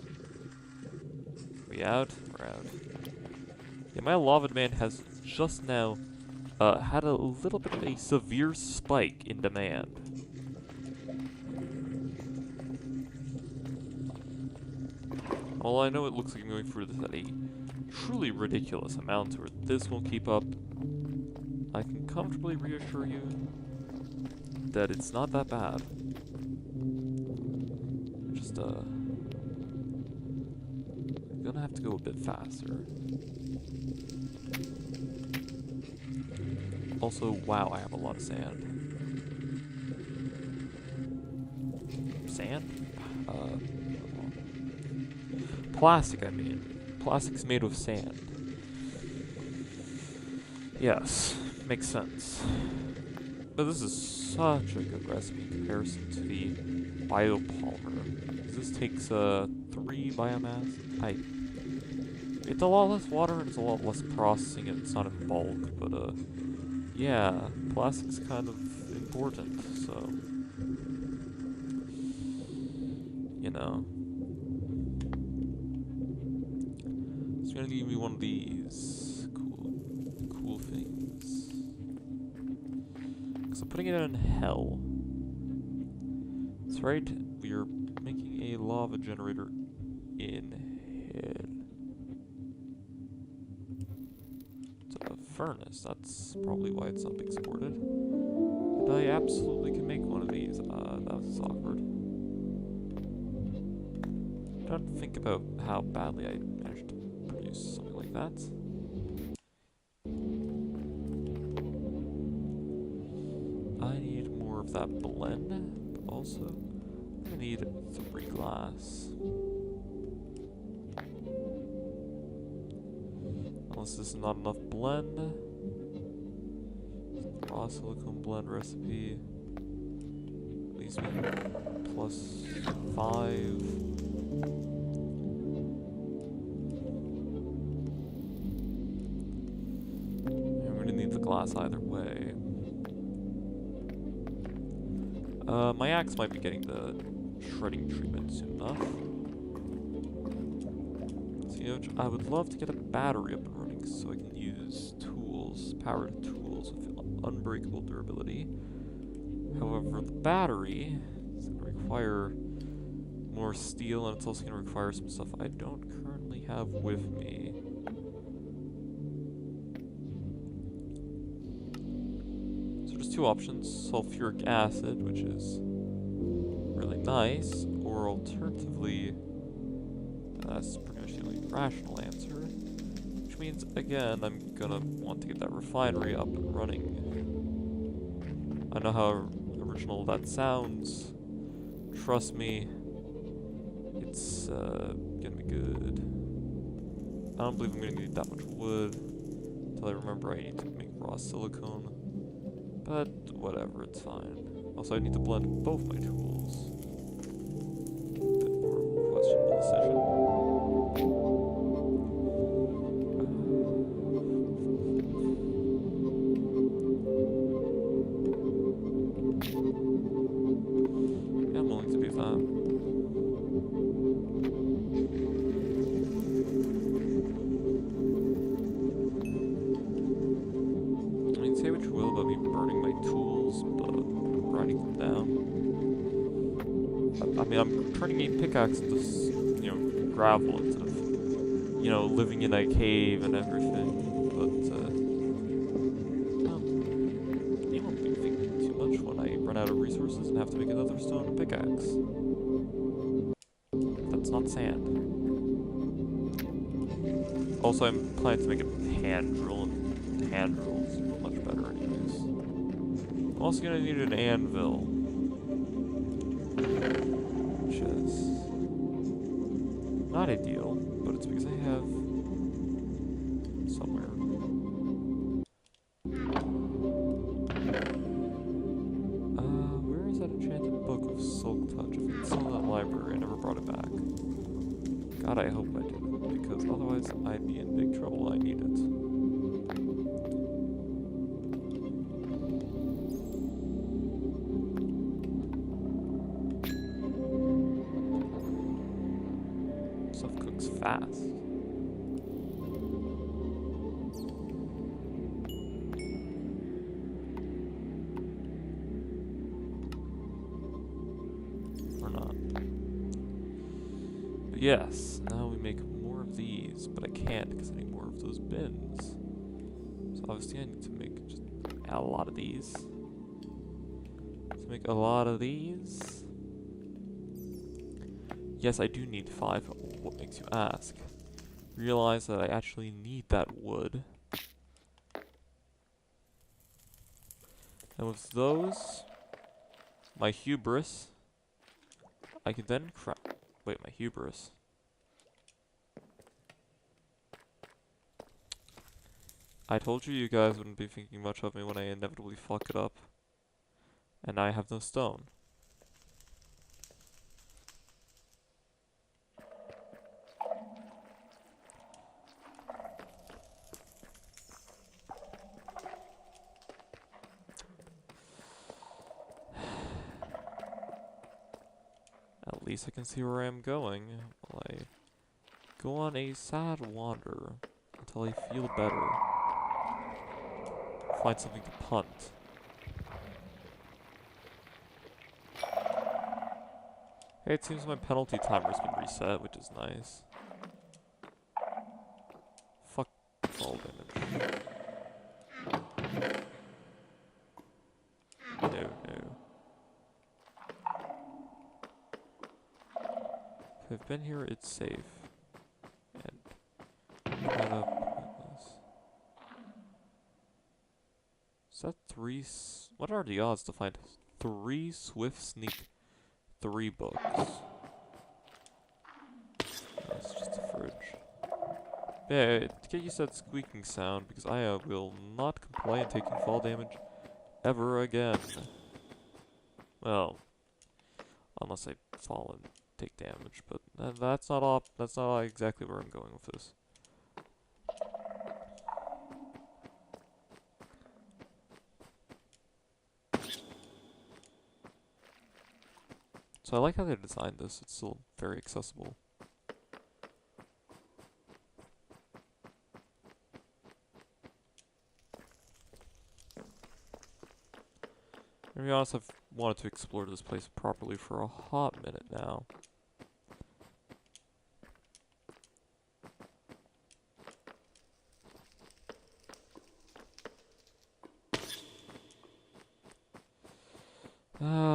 We out? We're out. Yeah, my lava demand has just now had a little bit of a severe spike in demand. Although I know it looks like I'm going through this at a truly ridiculous amount, or this won't keep up, I can comfortably reassure you that it's not that bad. Just, gonna have to go a bit faster. Also, wow, I have a lot of sand. Sand? Plastic, I mean. Plastic's made of sand. Yes, makes sense. But this is such a good recipe in comparison to the biopolymer. This takes 3 biomass. It's a lot less water and it's a lot less processing and it's not in bulk, but yeah, plastic's kind of important, so you know. It's gonna give me one of these cool things. So putting it in hell. That's right, we are making a lava generator in hell. It's a furnace, that's probably why it's not being supported. And I absolutely can make one of these. That was awkward. Don't think about how badly I managed to produce something like that. I need more of that blend, but also I'm gonna need 3 glass. Unless this is not enough blend. raw silicone blend recipe. Leaves me +5. I'm gonna need the glass either way. My axe might be getting the shredding treatment soon enough. So, you know, I would love to get a battery up and running so I can use tools, powered tools with unbreakable durability. However, the battery is going to require more steel, and it's also going to require some stuff I don't currently have with me. So there's two options: sulfuric acid, which is really nice, or alternatively, that's pretty much the only rational answer, which means, again, I'm gonna want to get that refinery up and running. I know how original that sounds. Trust me, it's gonna be good. I don't believe I'm gonna need that much wood until I remember I need to make raw silicone. But whatever, it's fine. Also, I need to blend both my tools. Bit more questionable decision. Yeah, I'm willing to do that. I mean, say what you will about me burning my tools, but writing them down. I mean, I'm turning a pickaxe into, you know, gravel instead of, you know, living in a cave and everything. But, you won't be thinking too much when I run out of resources and have to make another stone pickaxe. That's not sand. Also, I'm planning to make a hand drill, and hand drills are much better anyways. I'm also gonna need an anvil, which is not ideal, but it's because I have somewhere. Where is that enchanted book of Silk Touch? If it's still in that library, I never brought it back. God, I hope I didn't, because otherwise I'd be in big trouble. I need it. Stuff cooks fast. Or not. But yes, now we make more of these, but I can't because I need more of those bins. So obviously I need to make just a lot of these. To make a lot of these. Yes, I do need 5. What makes you ask? Realize that I actually need that wood. And with those, my hubris, I can then wait, my hubris. I told you guys wouldn't be thinking much of me when I inevitably fuck it up. And now I have no stone. At least I can see where I am going while I go on a sad wander until I feel better. Find something to punt. Hey, it seems my penalty timer's been reset, which is nice. Fuck fall damage. No, no. If I've been here, it's safe. And kind of pointless. Is that 3? What are the odds to find 3 Swift Sneak 3 books? That's just a fridge. Yeah, to get used to that squeaking sound, because I will not complain taking fall damage ever again. Well, unless I fall and take damage, but that's not exactly where I'm going with this. So I like how they designed this. It's still very accessible. To be honest, I've wanted to explore this place properly for a hot minute now.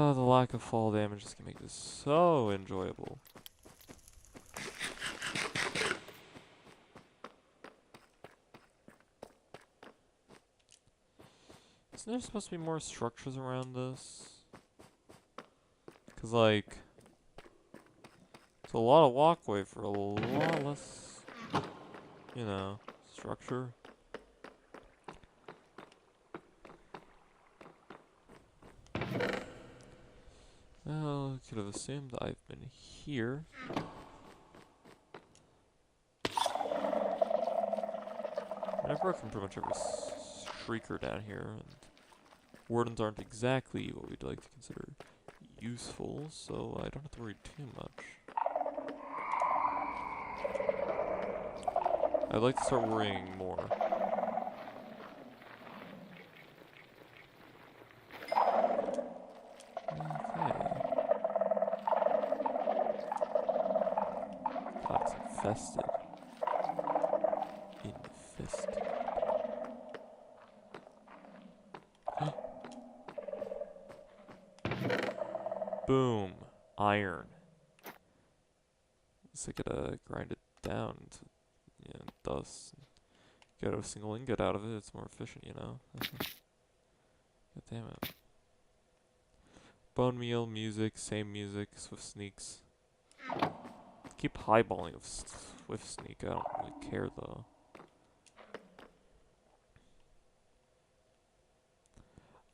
The lack of fall damage is gonna make this so enjoyable. Isn't there supposed to be more structures around this? Cause like, it's a lot of walkway for a lot less, you know, structure. Well, could have assumed I've been here. I've broken pretty much every shrieker down here, and wardens aren't exactly what we'd like to consider useful, so I don't have to worry too much. I'd like to start worrying more. It's infested. Infested. Boom. Iron. So I gotta grind it down to, yeah, dust. Get a single ingot out of it, it's more efficient, you know? God damn it. Bone meal, music, same music, swift sneaks. Keep highballing of swift sneak, I don't really care though.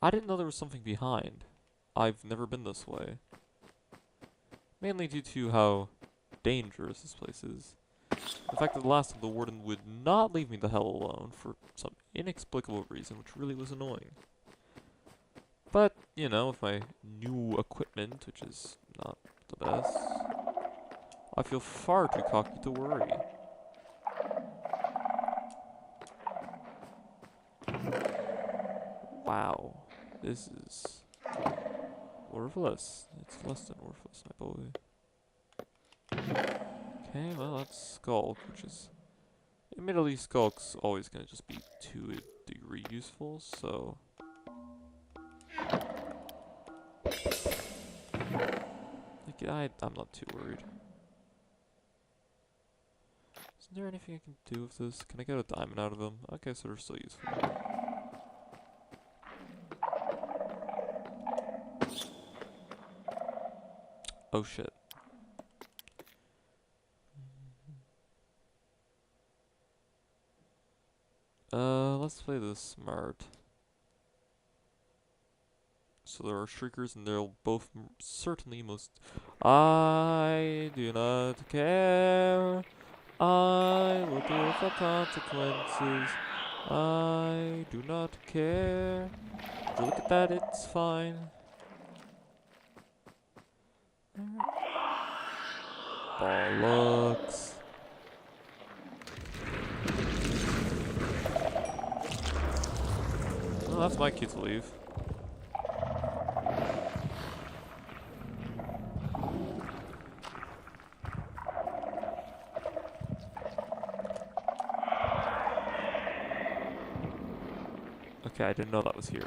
I didn't know there was something behind. I've never been this way. Mainly due to how dangerous this place is. The fact that the last of the warden would not leave me the hell alone for some inexplicable reason, which really was annoying. But, you know, with my new equipment, which is not the best, I feel far too cocky to worry. Wow. This is worthless. It's less than worthless, my boy. Okay, well, that's Skulk, which is... Admittedly, Skulk's always gonna just be to a degree useful, so... Like, I'm not too worried. Isn't there anything I can do with this? Can I get a diamond out of them? Okay, so they're still useful. Oh shit. Let's play this smart. So there are shriekers and they'll both certainly most... I do not care. I will deal with the consequences. I do not care. If you look at that, it's fine. Bollocks. Well, that's my cue to leave. Okay, I didn't know that was here.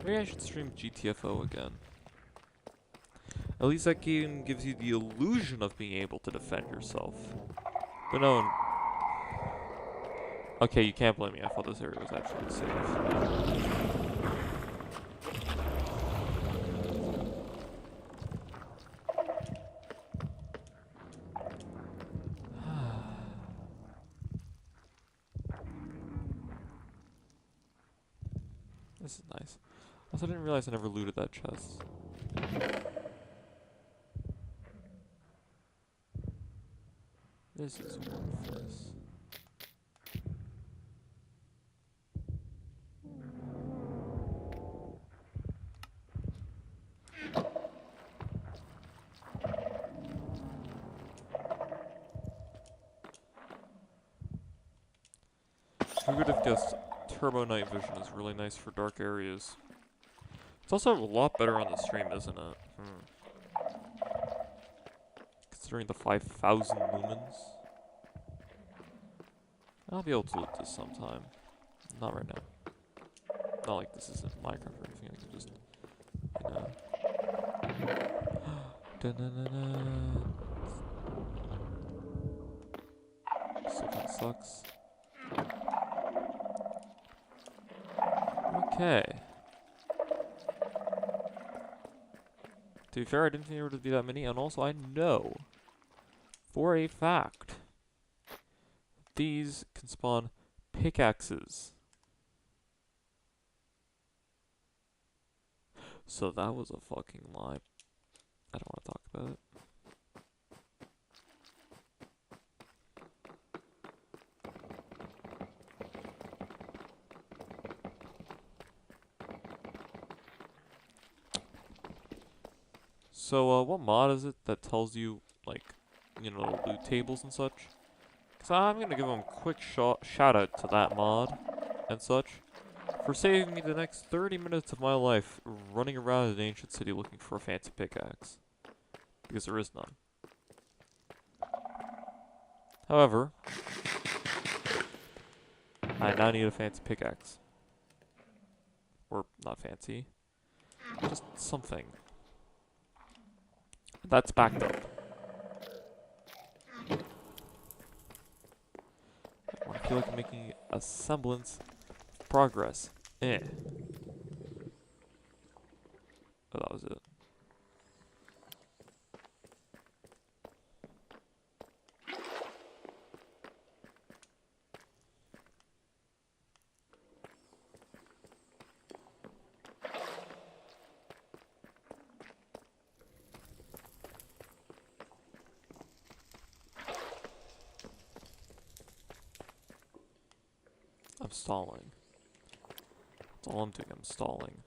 Maybe I should stream GTFO again. At least that game gives you the illusion of being able to defend yourself. But no. Okay, you can't blame me. I thought this area was actually safe. This is nice. Also, I didn't realize I never looted that chest. This is worthless. Who would have guessed turbo night vision is really nice for dark areas? It's also a lot better on the stream, isn't it? Considering the 5,000 lumens. I'll be able to loot this sometime. Not right now. Not like this isn't Minecraft or anything. I can just, you know. Da-na-na-na. Still kinda sucks. Okay. To be fair, I didn't think there would be that many, and also I know for a fact these can spawn pickaxes. So that was a fucking lie. I don't want to talk about it. So, what mod is it that tells you, like, you know, loot tables and such? Because I'm going to give them a quick shout out to that mod and such for saving me the next 30 minutes of my life running around an ancient city looking for a fancy pickaxe. Because there is none. However, I now need a fancy pickaxe. Or, not fancy. Just something. That's backed up. I feel like I'm making a semblance of progress. Oh, that was it. I'm stalling. That's all I'm doing, I'm stalling.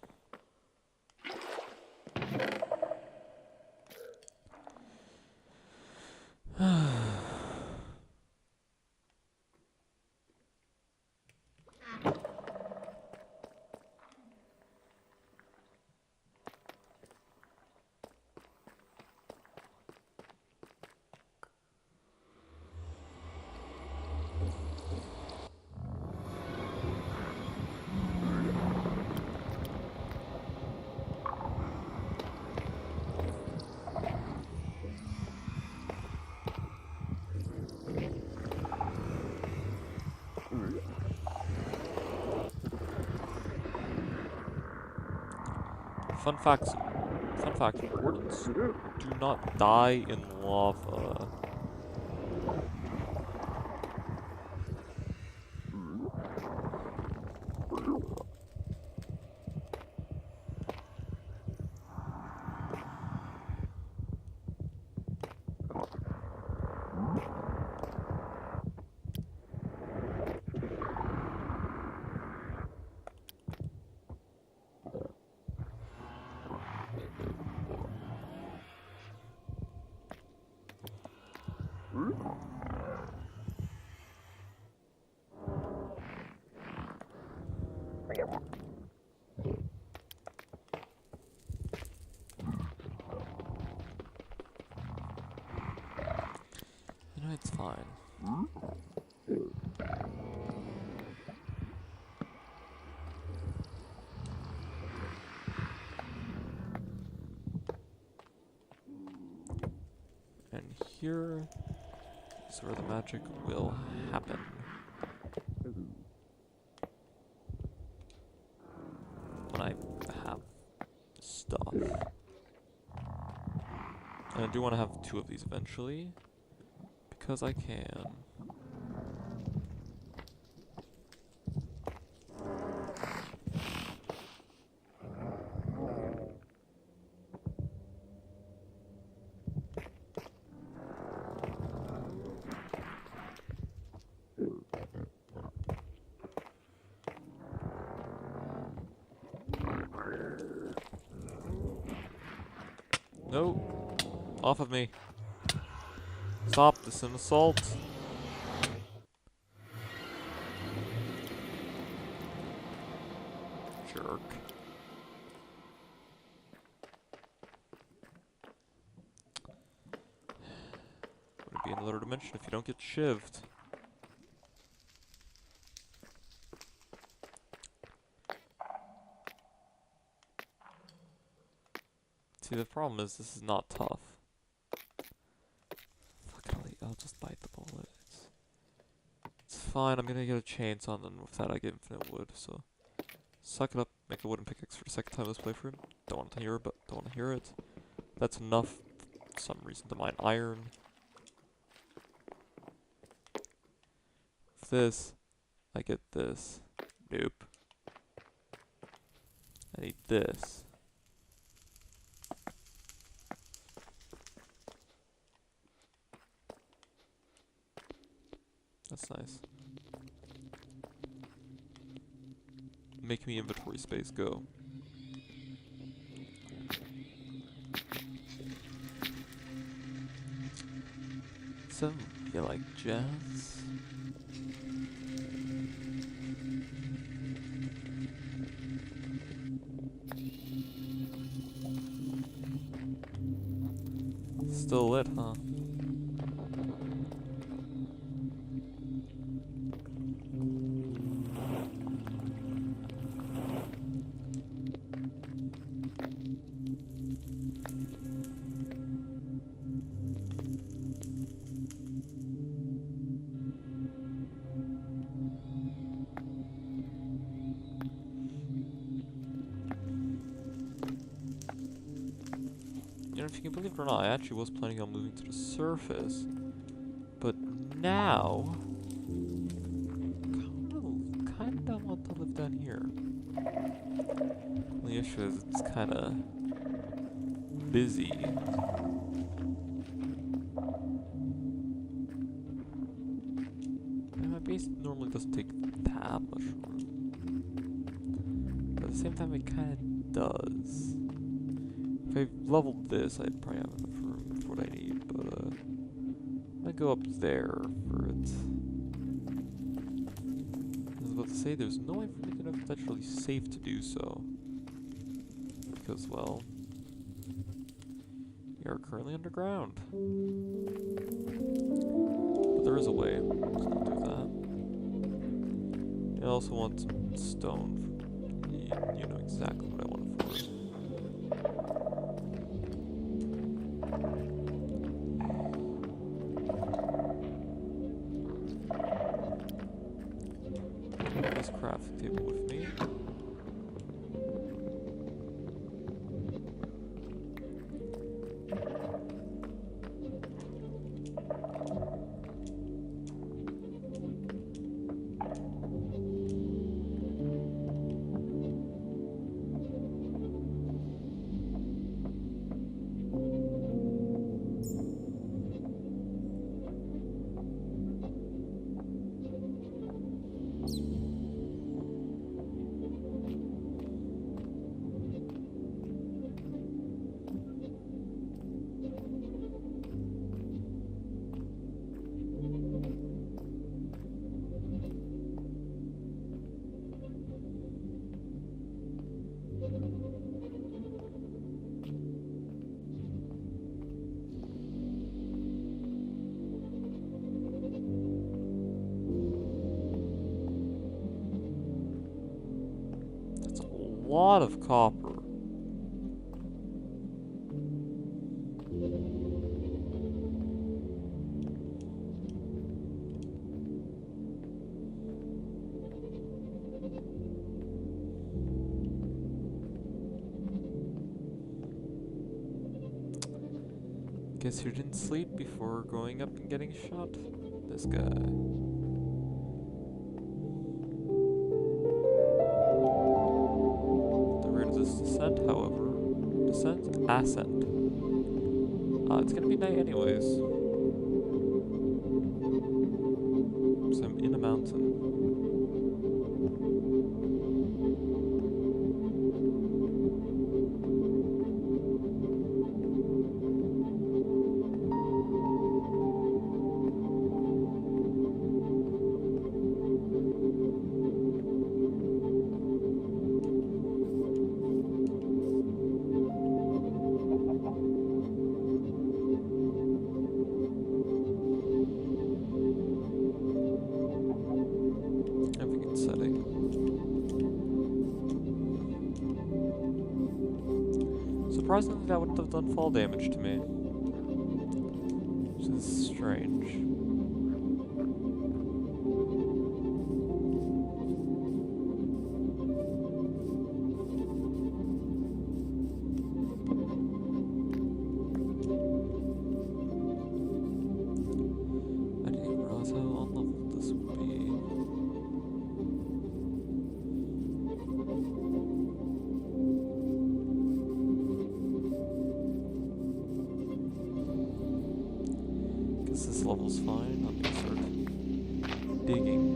Fun fact, wardens do not die in lava. You know, it's fine. And here is where the magic will happen. When I have stuff. And I do want to have 2 of these eventually. Because I can. No. Off of me. Stop. This is an assault. Jerk. Would be in another dimension if you don't get shivved. See, the problem is this is not tough. Fuck, I'll just bite the bullet. It's fine, I'm gonna get a chainsaw and then with that I get infinite wood, so... Suck it up, make a wooden pickaxe for the second time this playthrough. Don't want to hear it, but don't want to hear it. That's enough, for some reason, to mine iron. With this, I get this. Nope. I need this. That's nice. Make me inventory space go. So, you like jazz? Still lit, huh? You know, if you can believe it or not, I actually was planning on moving to the surface, but now kinda want to live down here. The issue is it's kinda busy. And my base normally doesn't take that much room, but at the same time it kinda does. If I leveled this, I'd probably have enough room for what I need, but I'm gonna go up there for it. I was about to say, there's no way for me to know if it's actually safe to do so. Because, well, we are currently underground. But there is a way, so I'll do that. I also want some stone. You know exactly what I want it for. This crafting table with me. Lot of copper. Guess who didn't sleep before going up and getting shot? This guy. Descent, however, ascent. It's gonna be night anyways. So I'm in a mountain. Surprisingly, that wouldn't have done fall damage to me. Which is strange. I didn't even realize how unleveled this would be. Guess this level's fine. I'm gonna start digging.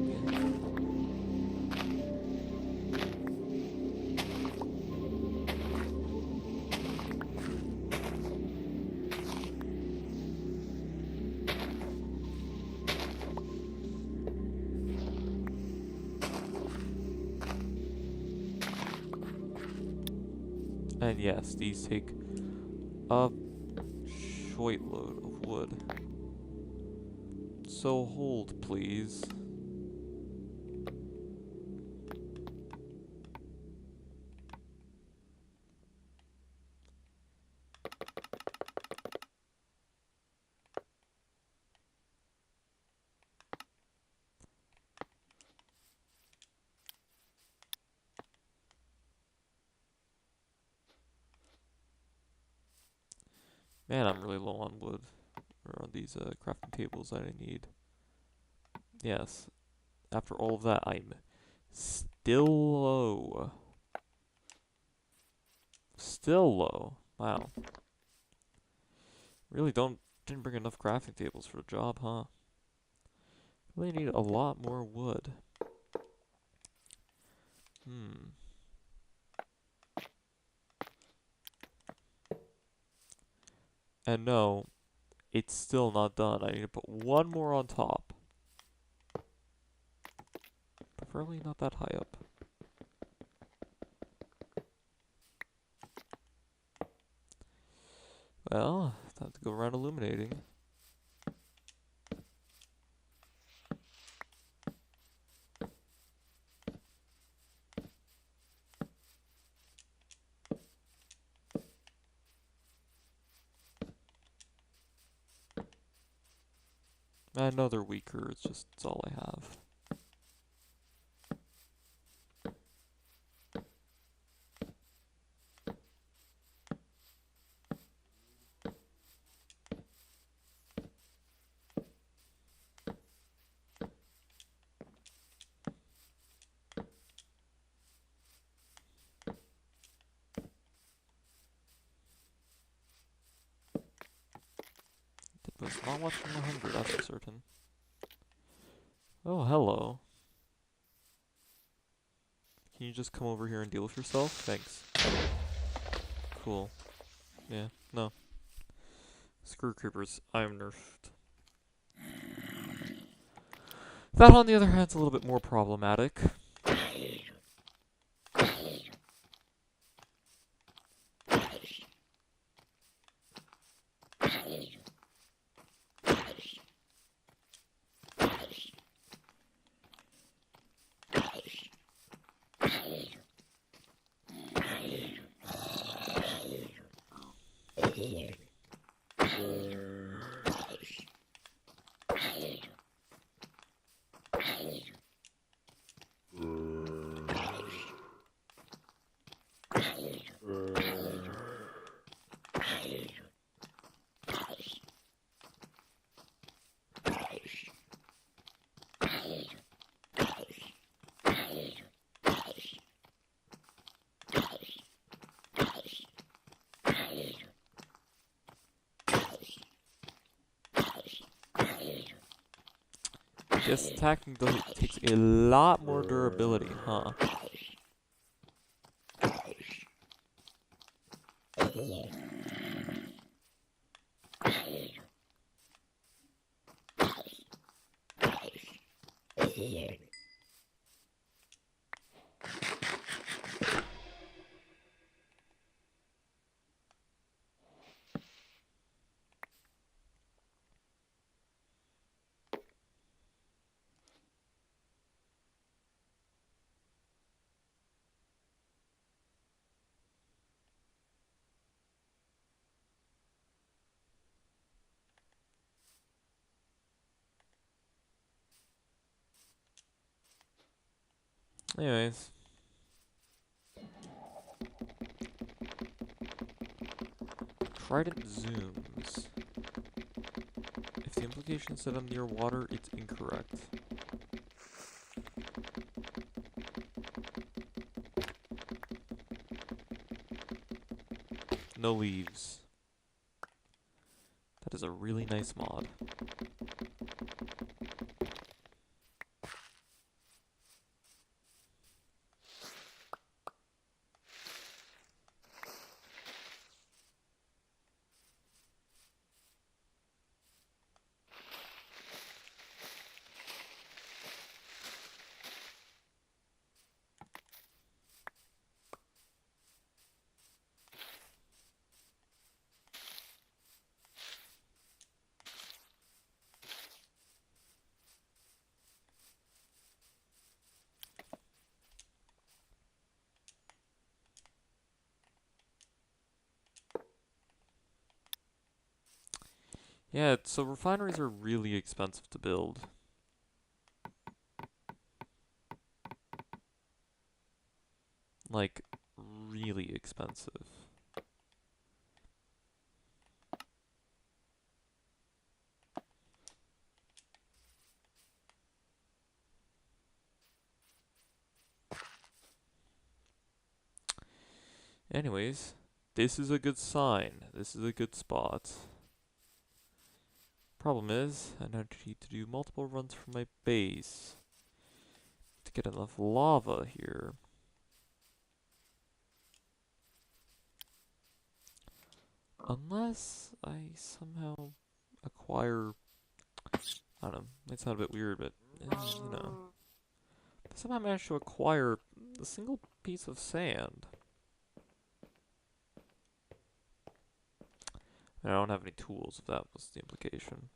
And yes, these take a short load of wood. So hold, please. Man, I'm really low on wood. Or on these crafting tables that I need. Yes. After all of that, I'm still low. Still low. Wow. Really didn't bring enough crafting tables for the job, huh? Really need a lot more wood. And no, it's still not done. I need to put one more on top. Preferably not that high up. Well, time to go around illuminating. I know they're weaker, it's all I have. It was not much from the hunger, that's for certain. Oh, hello. Can you just come over here and deal with yourself? Thanks. Cool. Yeah, no. Screw creepers. I'm nerfed. That, on the other hand, is a little bit more problematic. Guess attacking takes a lot more durability, huh? Anyways. Trident zooms. If the implication said I'm near water, it's incorrect. No leaves. That is a really nice mod. Yeah, so refineries are really expensive to build. Like, really expensive. Anyways, this is a good sign. This is a good spot. Problem is, I now need to do multiple runs from my base to get enough lava here. Unless I somehow acquire, I don't know, might sound a bit weird, but, you know. Somehow I managed to acquire a single piece of sand. And I don't have any tools, if that was the implication.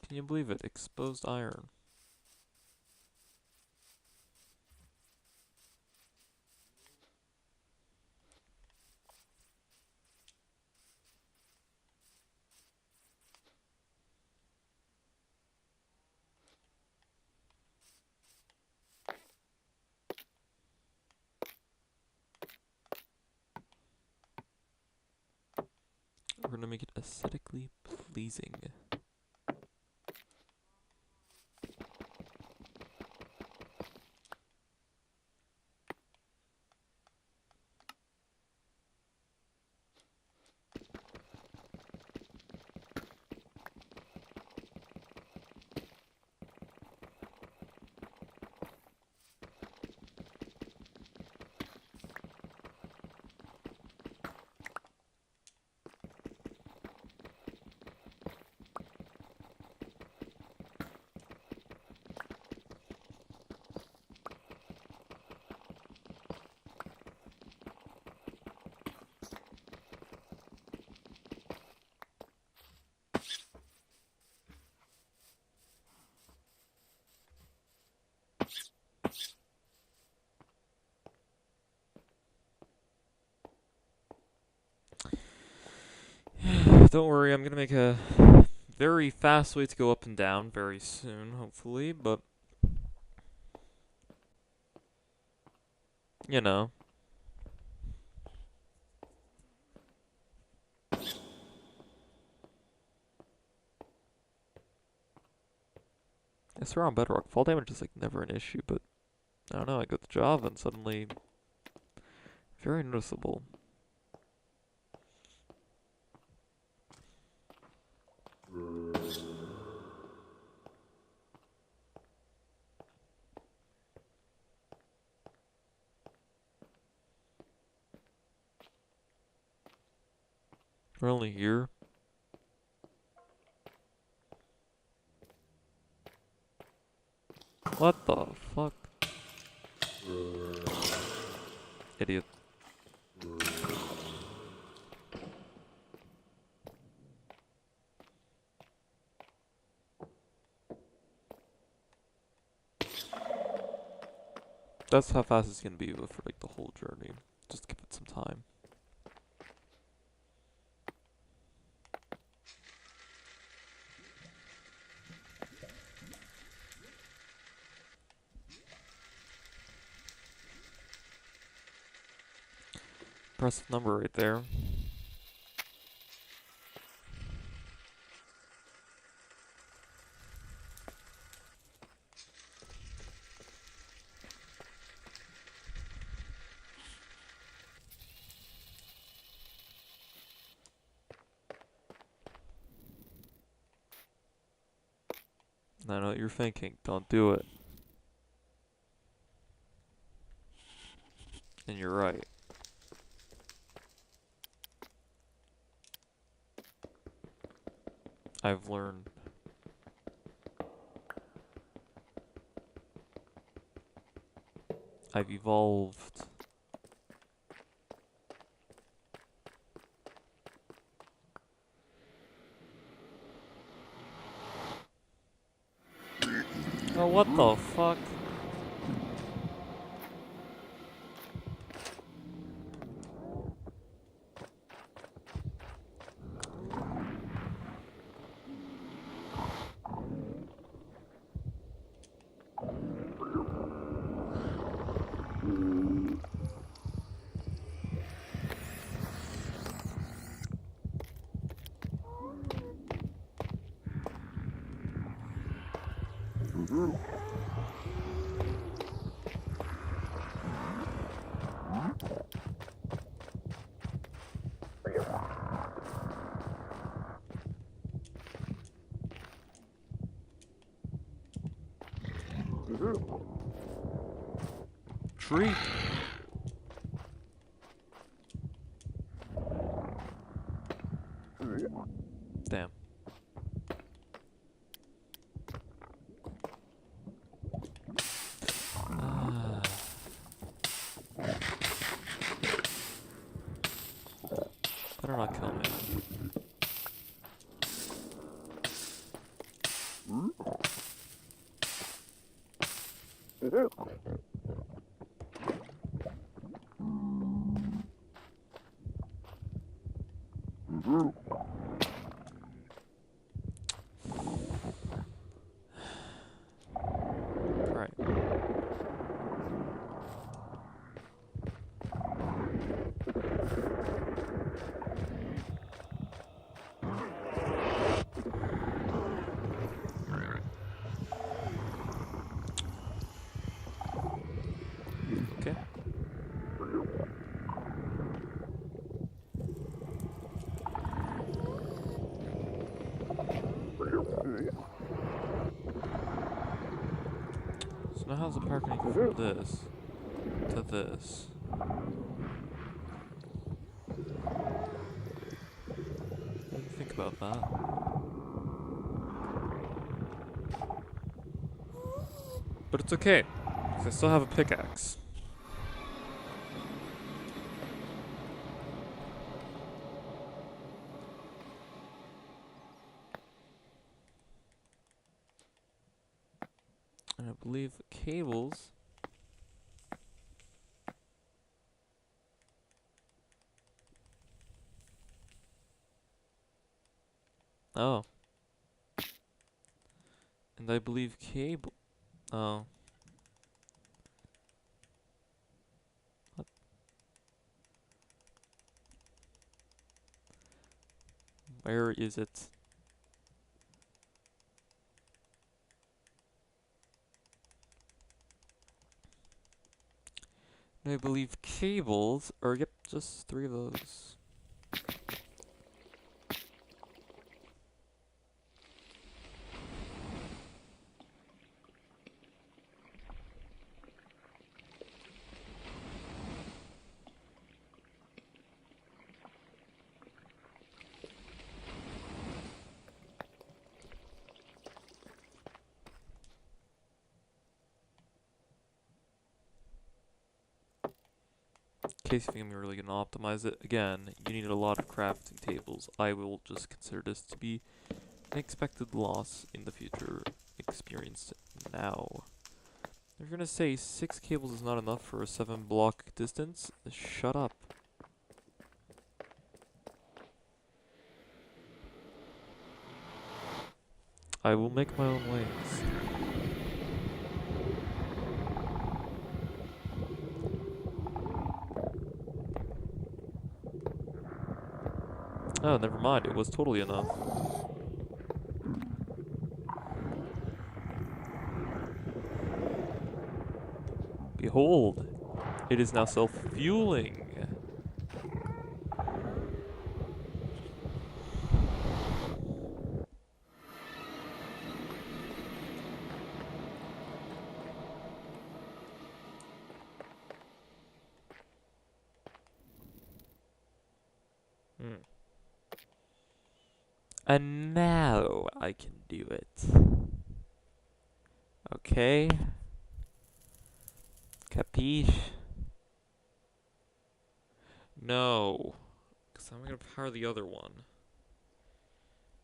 Can you believe it? Exposed iron. We're gonna make it aesthetically pleasing. Don't worry, I'm gonna make a very fast way to go up and down very soon, hopefully, but you know. I swear on Bedrock, fall damage is like never an issue, but I don't know, I go to Java and suddenly very noticeable. We're only here. What the fuck? Idiot. That's how fast it's gonna be for like the whole journey. Just give it some time. Press the number right there. I know what you're thinking. Don't do it. And you're right. I've learned. I've evolved. Oh, what the fuck? Tree. Damn. Better not kill me. Right. Okay. So now how's the parking from this to this? I didn't think about that. But it's okay, 'cause I still have a pickaxe. And I believe cables. Oh. And I believe cable. Oh. What? Where is it? And I believe cables are, yep, just 3 of those. case you think I'm really gonna optimize it, again, you need a lot of crafting tables. I will just consider this to be an expected loss in the future, experienced now. If you're gonna say 6 cables is not enough for a 7 block distance, shut up. I will make my own ways. Oh, never mind, it was totally enough. Behold, it is now self-fueling. And now I can do it. Okay. Capiche? No. Because I'm going to power the other one.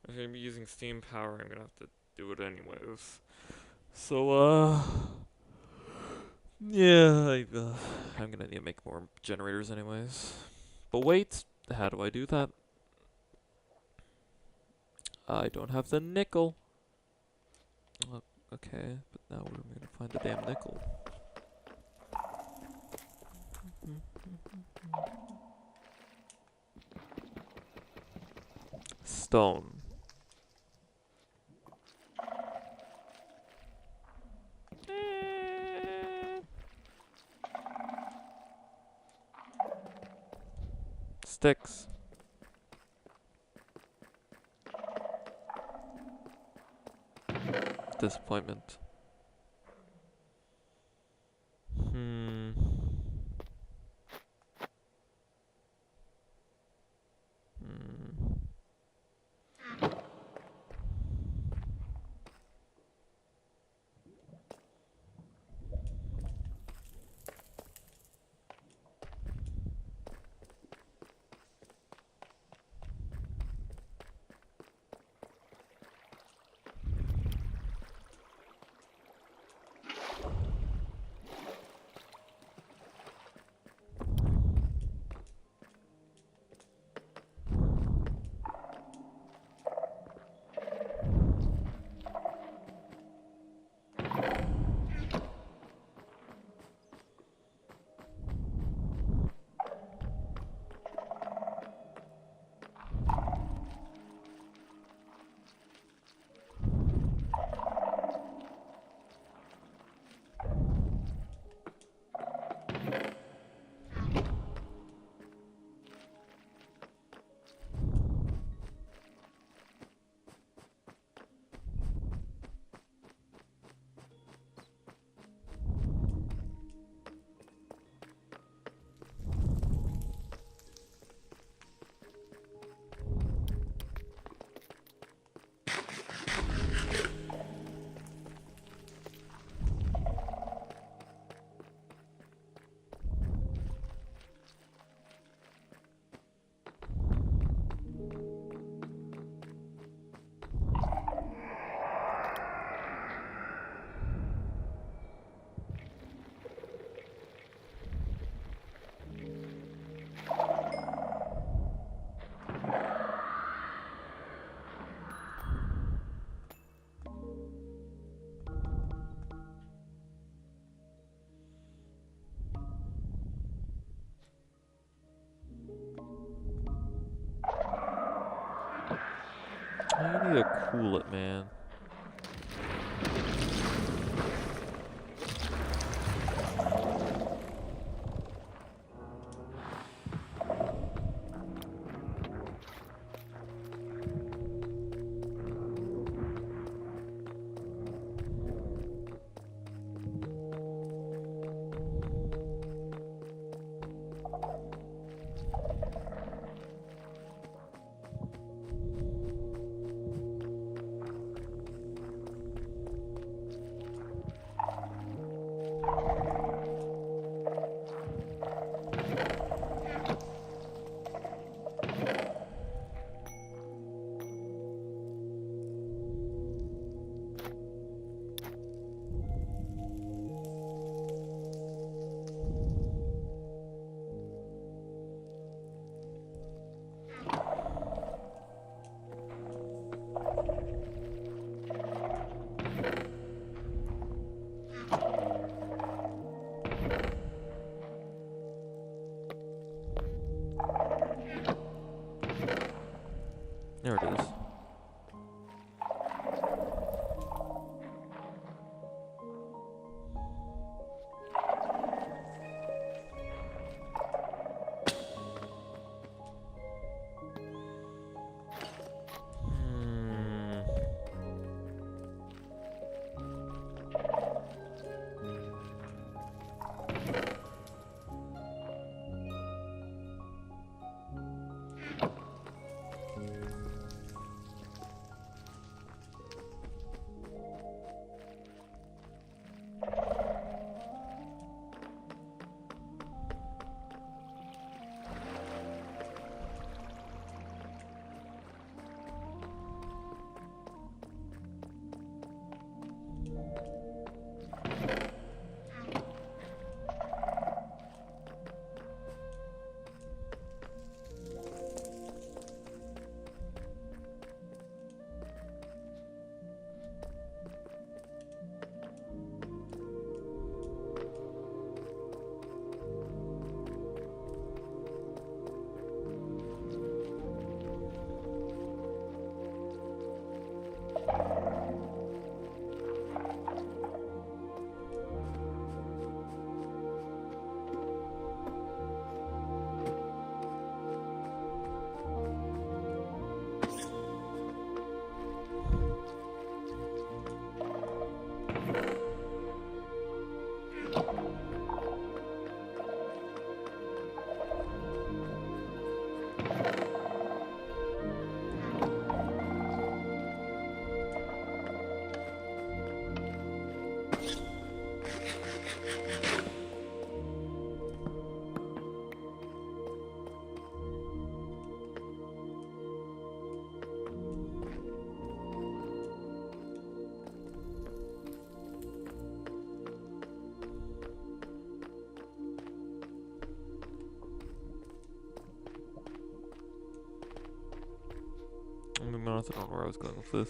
If I'm going to be using steam power, I'm going to have to do it anyways. So, yeah, I'm going to need to make more generators anyways. But wait, how do I do that? I don't have the nickel. Okay, but now where am I going to find the damn nickel? Stone. Sticks. Disappointment. I need to cool it, man. There it is. I'm gonna be honest, I don't know where I was going with this.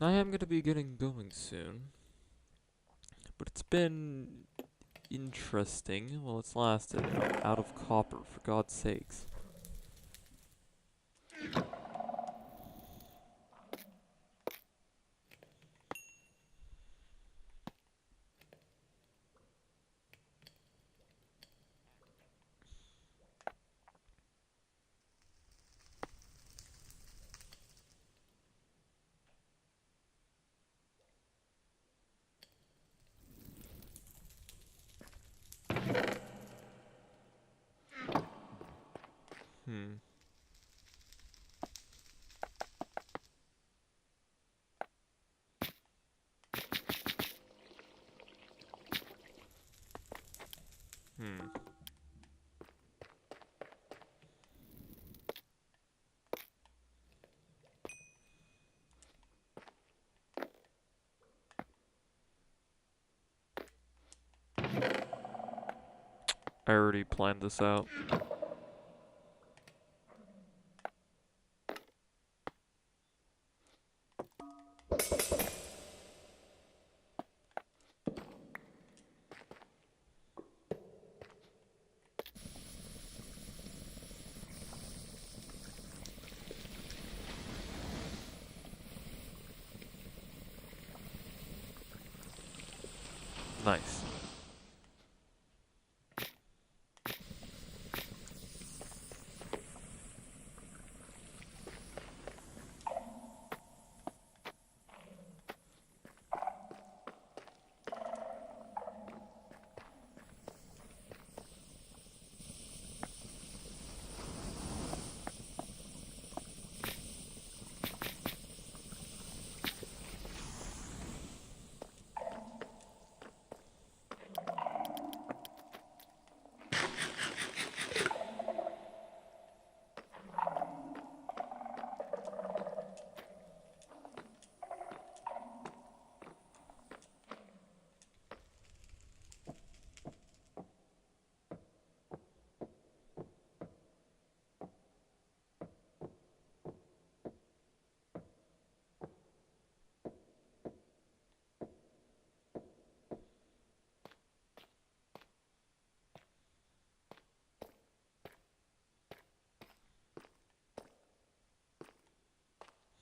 I am gonna be getting going soon. But it's been interesting. Well, it's lasted. I'm out of copper, for God's sakes. Hmm. I already planned this out. Nice.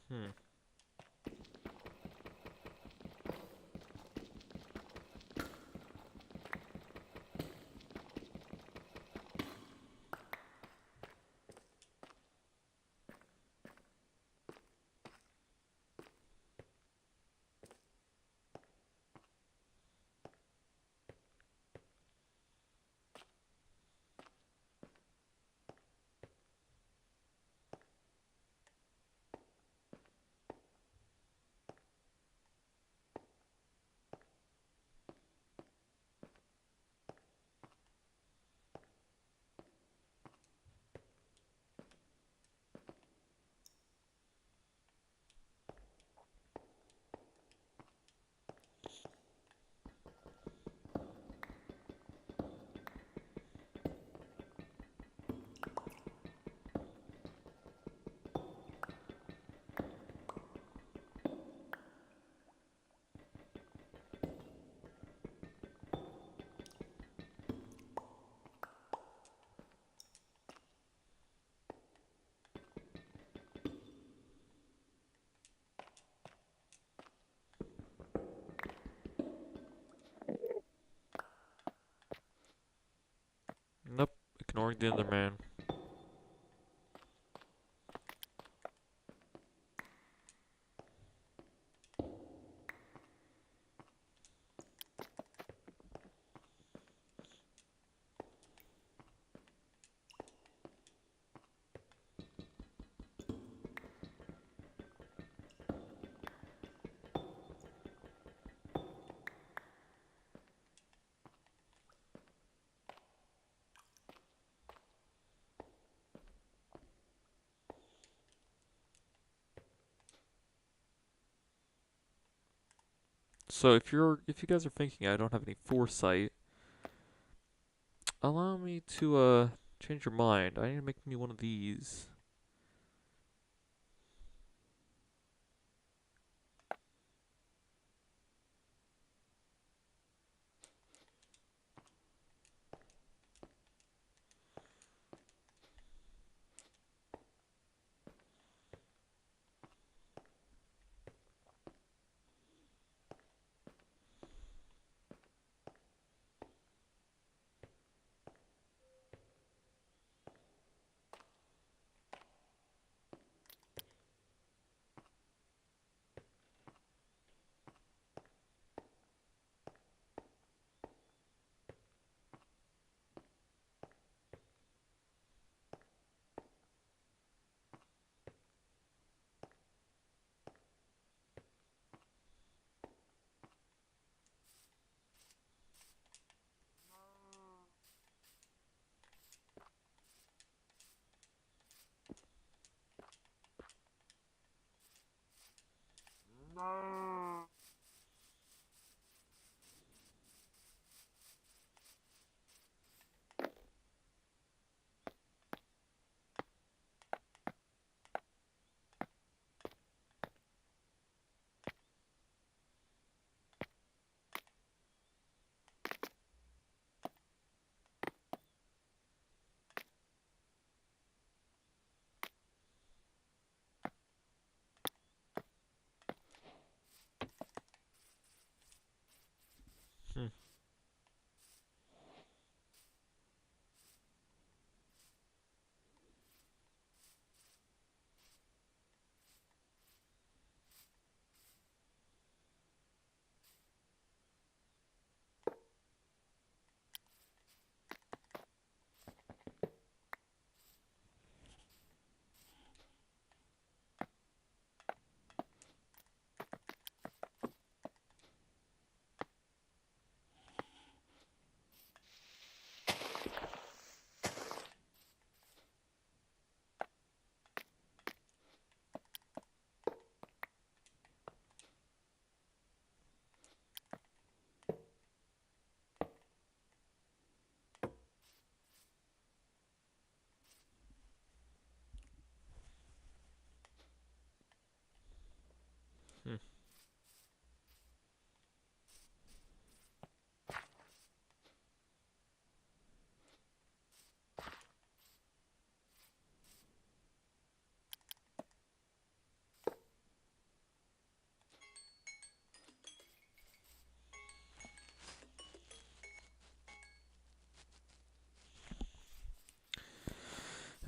Hmm. Nope. Ignoring the other man. So if you guys are thinking I don't have any foresight, allow me to change your mind. I need to make me one of these.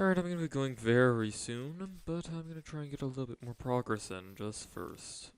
Alright, I'm gonna be going very soon, but I'm gonna try and get a little bit more progress in just first.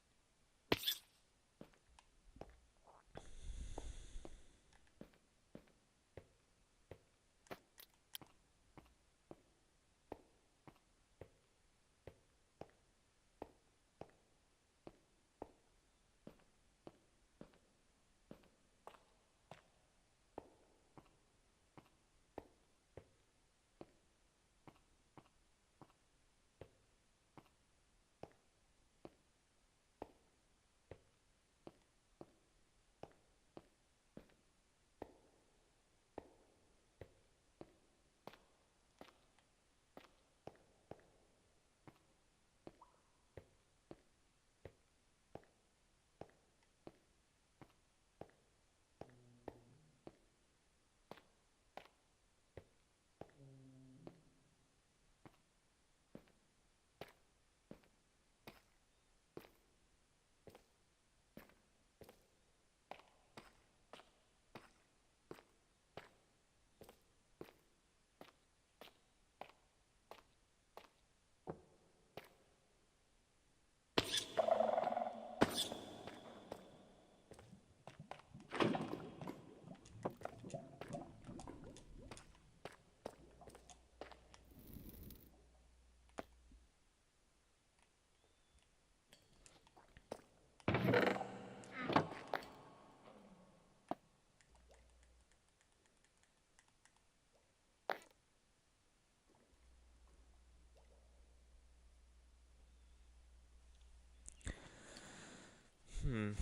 Hmm.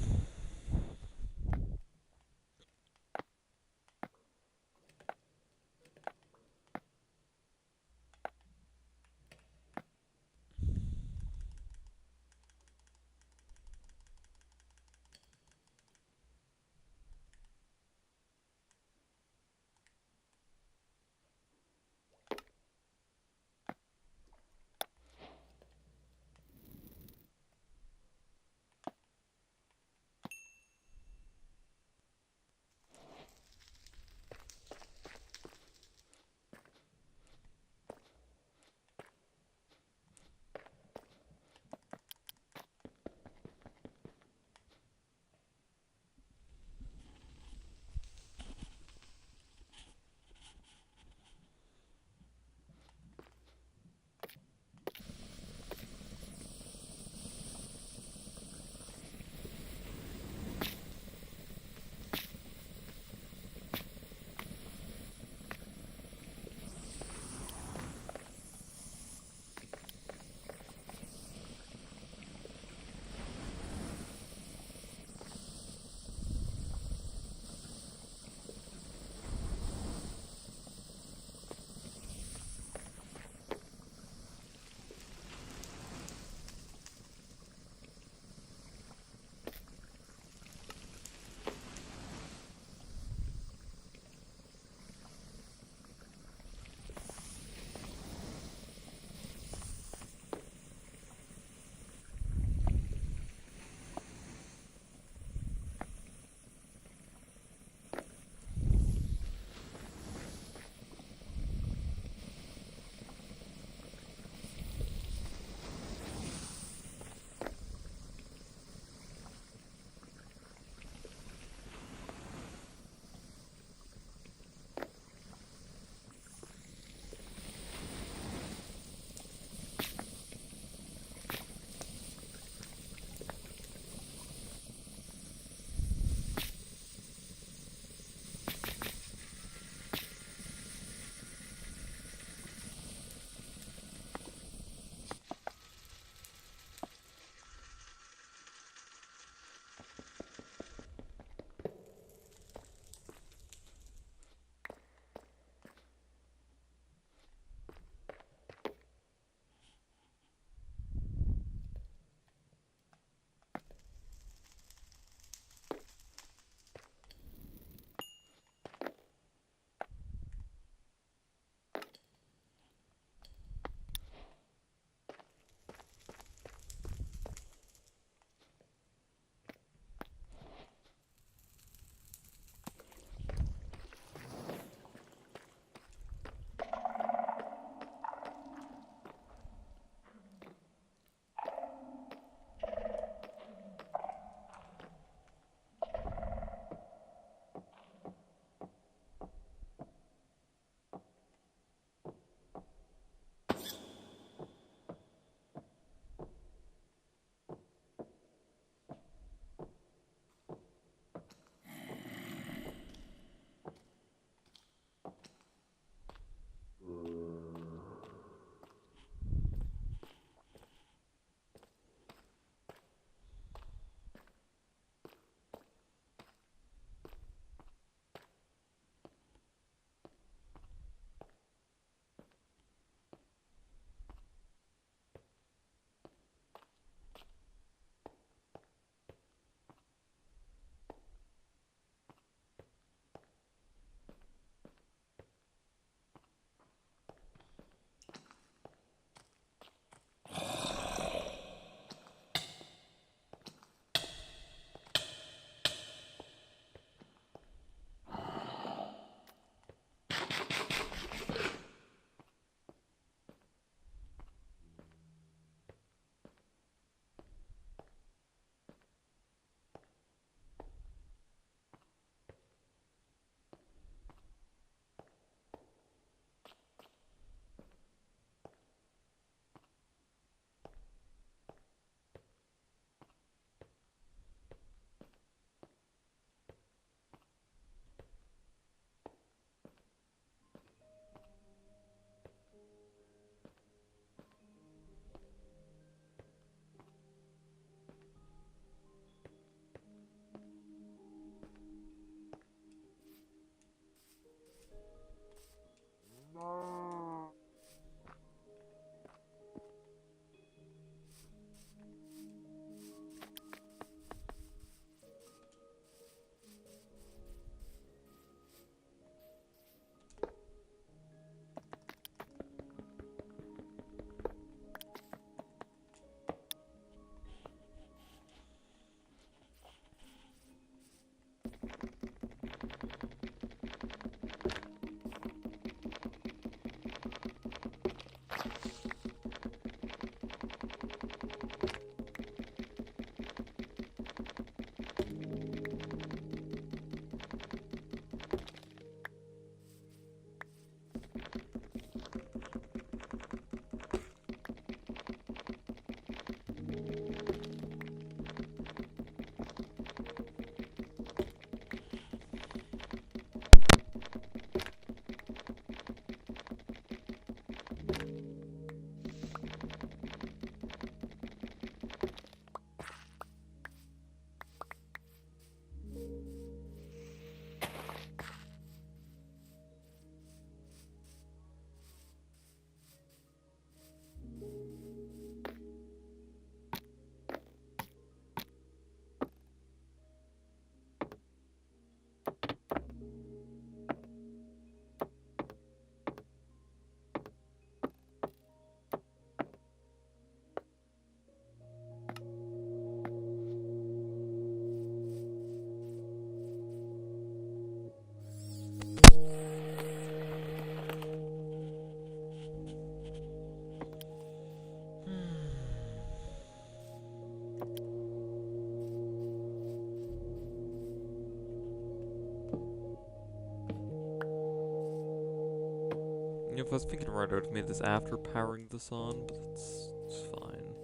You know, if I was thinking right, I would have made this after powering this on, but it's fine.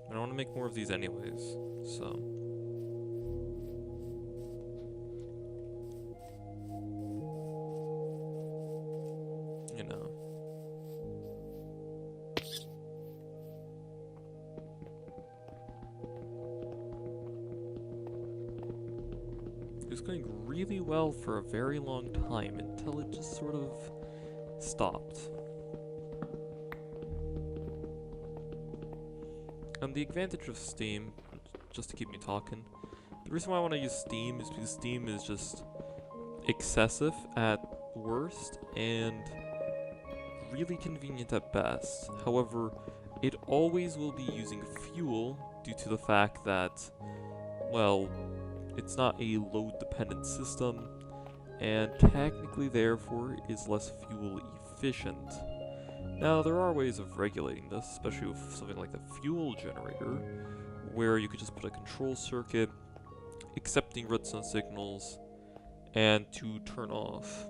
I don't want to make more of these anyways, so. You know. It was going really well for a very long time until it just sort of stopped. And the advantage of Steam, just to keep me talking, the reason why I want to use Steam is because Steam is just excessive at worst and really convenient at best. However, it always will be using fuel due to the fact that, well, it's not a load-dependent system, and technically therefore is less fuel efficient. Now, there are ways of regulating this, especially with something like the fuel generator, where you could just put a control circuit, accepting redstone signals, and to turn off.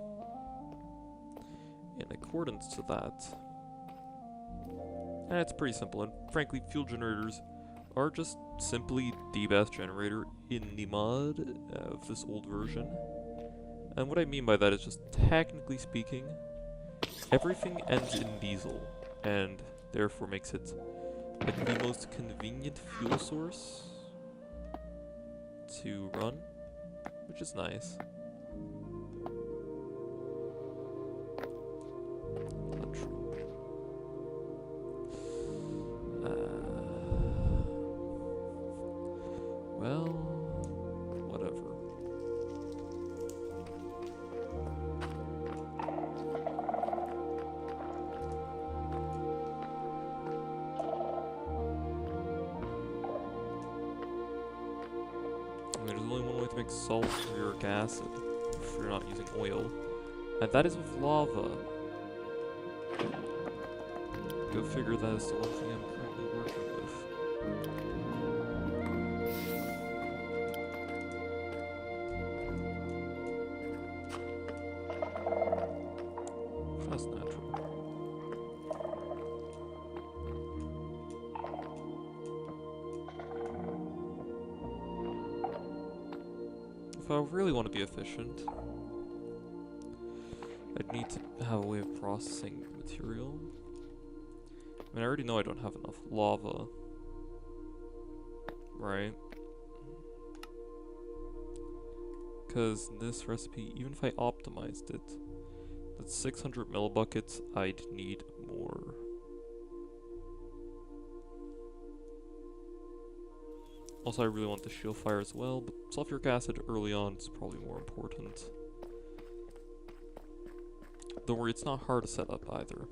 In accordance to that. And it's pretty simple, and frankly, fuel generators are just simply the best generator in the mod of this old version. And what I mean by that is just technically speaking, everything ends in diesel, and therefore makes it like the most convenient fuel source to run, which is nice. Not true. Well, whatever. There's only one way to make sulfuric acid if you're not using oil, and that is with lava. Go figure, that is the one thing I'm currently working with. That's natural. If I really want to be efficient, I'd need to have a way of processing material. I mean, I already know I don't have enough lava, right? Because this recipe, even if I optimized it, that's 600 millibuckets, I'd need more. Also, I really want the shield fire as well, but sulfuric acid early on is probably more important. Don't worry, it's not hard to set up either.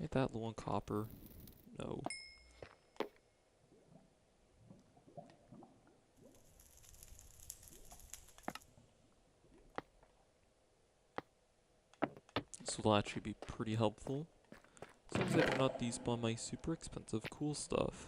Ain't that low on copper? No. This will actually be pretty helpful, as long as I do not despawn my super expensive cool stuff.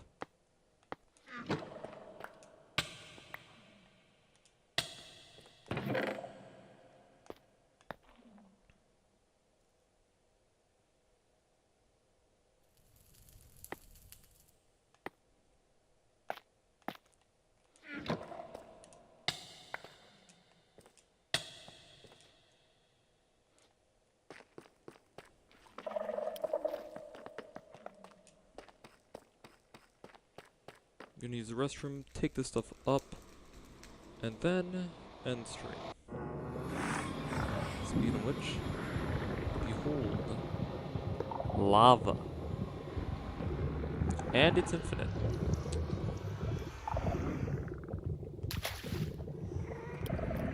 I'm gonna use the restroom, take this stuff up, and then end stream. Speaking of which, behold, lava. And it's infinite.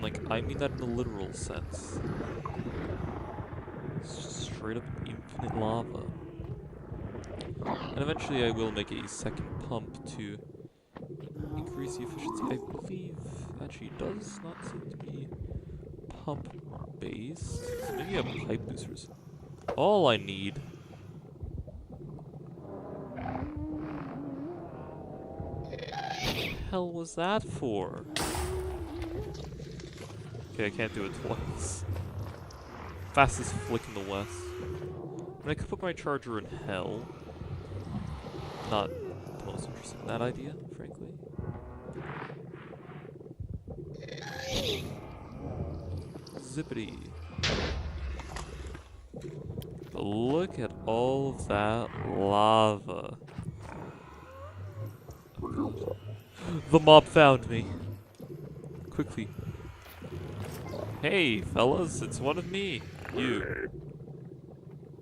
Like, I mean that in the literal sense. It's just straight up infinite lava. And eventually I will make a second pump to increase the efficiency. I believe actually does not seem to be pump base. So maybe a pipe boosters. All I need. What the hell was that for? Okay, I can't do it twice. Fastest flick in the west. And I could put my charger in hell. Not the most interested in that idea, frankly. Zippity. But look at all of that lava. Oh god. The mob found me. Quickly. Hey, fellas, it's one of me. You.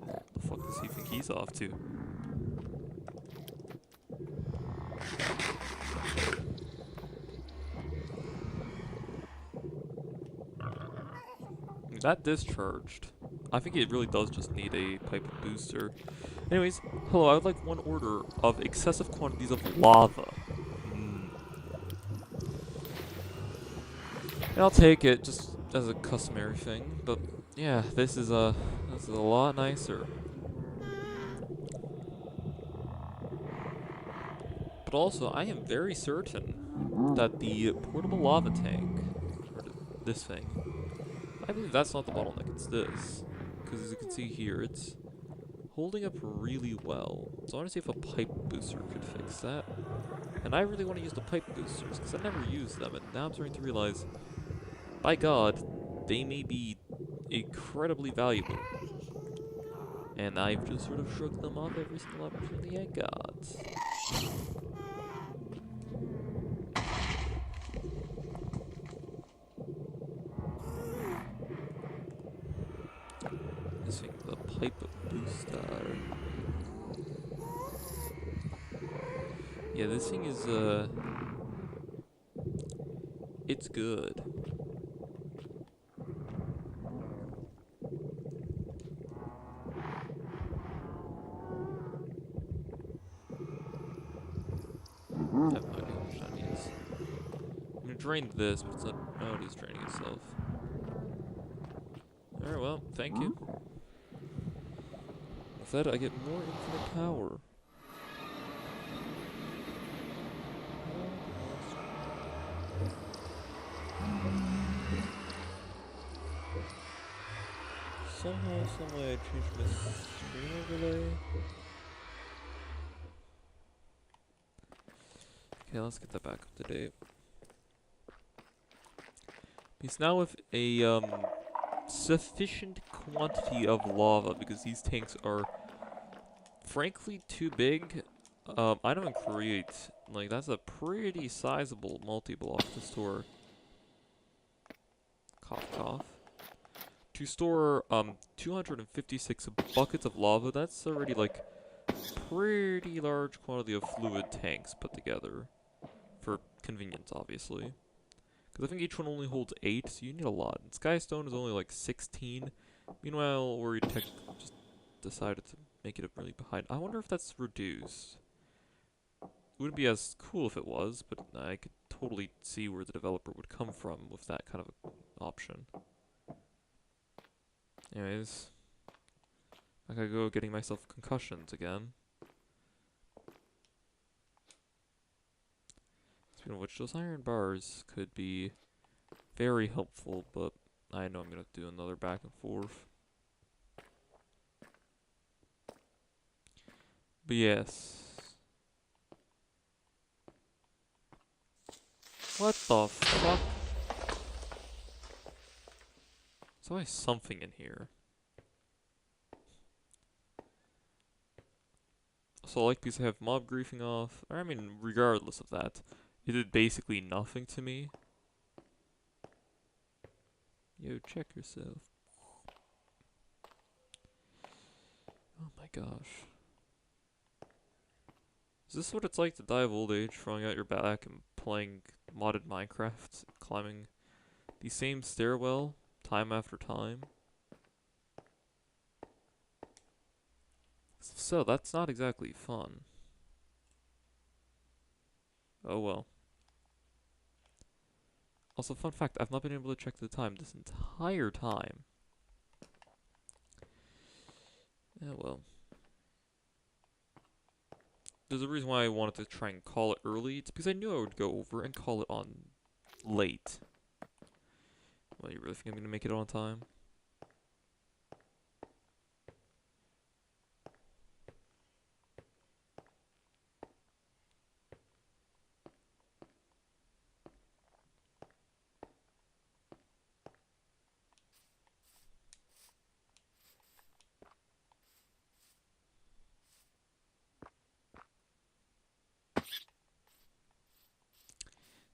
The fuck does he think he's off to? That discharged. I think it really does just need a pipe booster. Anyways, hello, I would like one order of excessive quantities of lava. And I'll take it just as a customary thing, but yeah, this is a lot nicer. But also, I am very certain that the portable lava tank, or this thing, I believe that's not the bottleneck, it's this. Because as you can see here, it's holding up really well. So I want to see if a pipe booster could fix that. And I really want to use the pipe boosters, because I never used them, and now I'm starting to realize, by God, they may be incredibly valuable. And I've just sort of shrugged them off every single opportunity I got. Missing the pipe booster. Yeah, this thing is, it's good. I have no idea how much that needs. I'm gonna drain this, but it's not. Oh, it is draining itself. Alright, well, thank you. With that, I get more infinite power. Somehow, someway, I changed my screen overlay. Okay, let's get that back up to date. He's now with a sufficient quantity of lava because these tanks are frankly too big. I don't create like that's a pretty sizable multi-block to store. Cough cough. To store 256 buckets of lava. That's already like pretty large quantity of fluid tanks put together for convenience, obviously. Because I think each one only holds 8, so you need a lot. And Skystone is only like 16. Meanwhile, Oritech just decided to make it really behind. I wonder if that's reduced. It wouldn't be as cool if it was, but I could totally see where the developer would come from with that kind of option. Anyways, I gotta go getting myself concussions again. Speaking of which, those iron bars could be very helpful, but I know I'm gonna do another back and forth. But yes. What the fuck? There's always something in here. So I like these have mob griefing off. Or I mean, regardless of that, it did basically nothing to me. Yo, check yourself. Oh my gosh. Is this what it's like to die of old age, throwing out your back and playing modded Minecraft, climbing the same stairwell time after time? So that's not exactly fun. Oh well. Also, fun fact, I've not been able to check the time this entire time. Yeah, well. There's a reason why I wanted to try and call it early. It's because I knew I would go over and call it on late. Well, you really think I'm going to make it on time?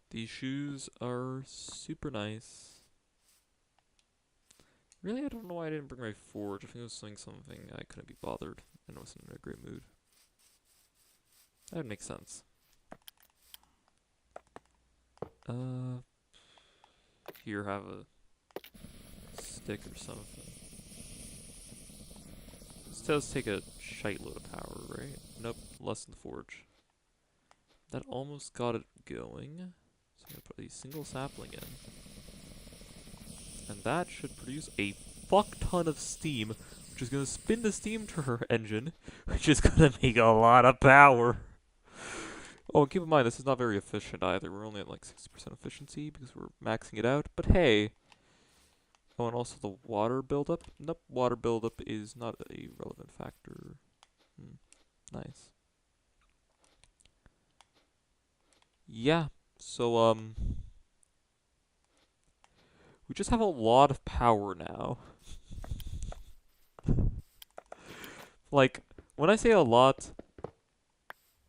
These shoes are super nice. Really, I don't know why I didn't bring my forge. I think I was doing something I couldn't be bothered and I wasn't in a great mood. That would make sense. Here, have a stick or something. This does take a shite load of power, right? Nope, less than the forge. That almost got it going. So I'm gonna put a single sapling in. And that should produce a fuck ton of steam, which is gonna spin the steam engine, which is gonna make a lot of power. Oh, keep in mind, this is not very efficient either. We're only at like 60% efficiency because we're maxing it out. But hey. Oh, and also the water buildup. Nope, water buildup is not a relevant factor. Nice. Yeah, so, we just have a lot of power now. Like, when I say a lot,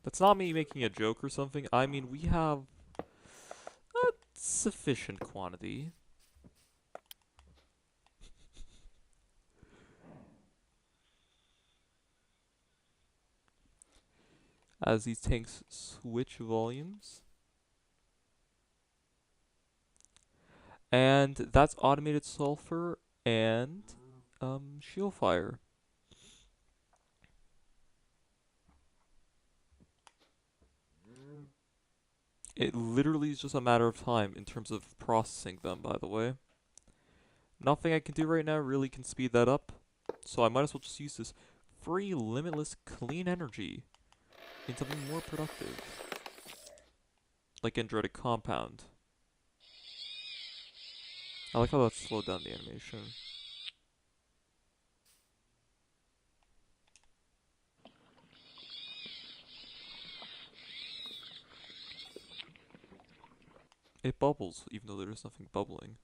that's not me making a joke or something. I mean, we have a sufficient quantity. As these tanks switch volumes. And that's automated sulfur and, shield fire. It literally is just a matter of time in terms of processing them, by the way. Nothing I can do right now really can speed that up, so I might as well just use this free, limitless, clean energy in something more productive. Like Andretic Compound. I like how that slowed down the animation. It bubbles, even though there's nothing bubbling.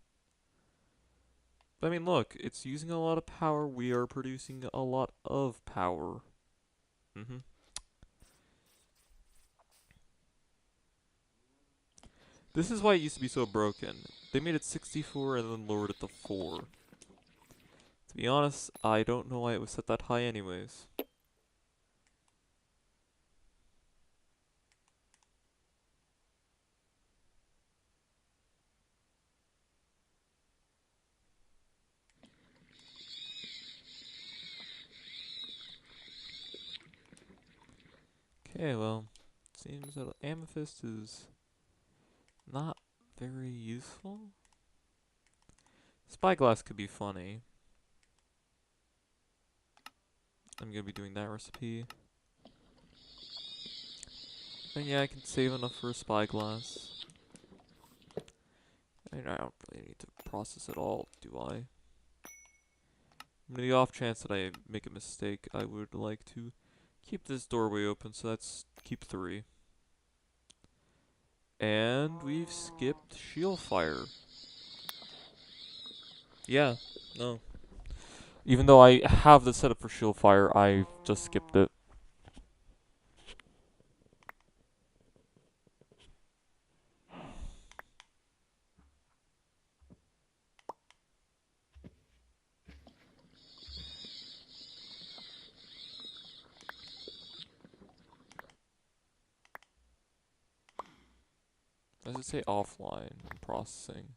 But I mean, look, it's using a lot of power. We are producing a lot of power. This is why it used to be so broken. They made it 64 and then lowered it to 4. To be honest, I don't know why it was set that high anyways. Okay, well, seems that amethyst is not very useful. Spyglass could be funny. I'm gonna be doing that recipe. And yeah, I can save enough for a spyglass. I mean, I don't really need to process it all, do I? In the off chance that I make a mistake, I would like to keep this doorway open, so that's keep 3. And we've skipped shield fire. Yeah, no. Even though I have the setup for shield fire, I just skipped it. Does it say offline processing?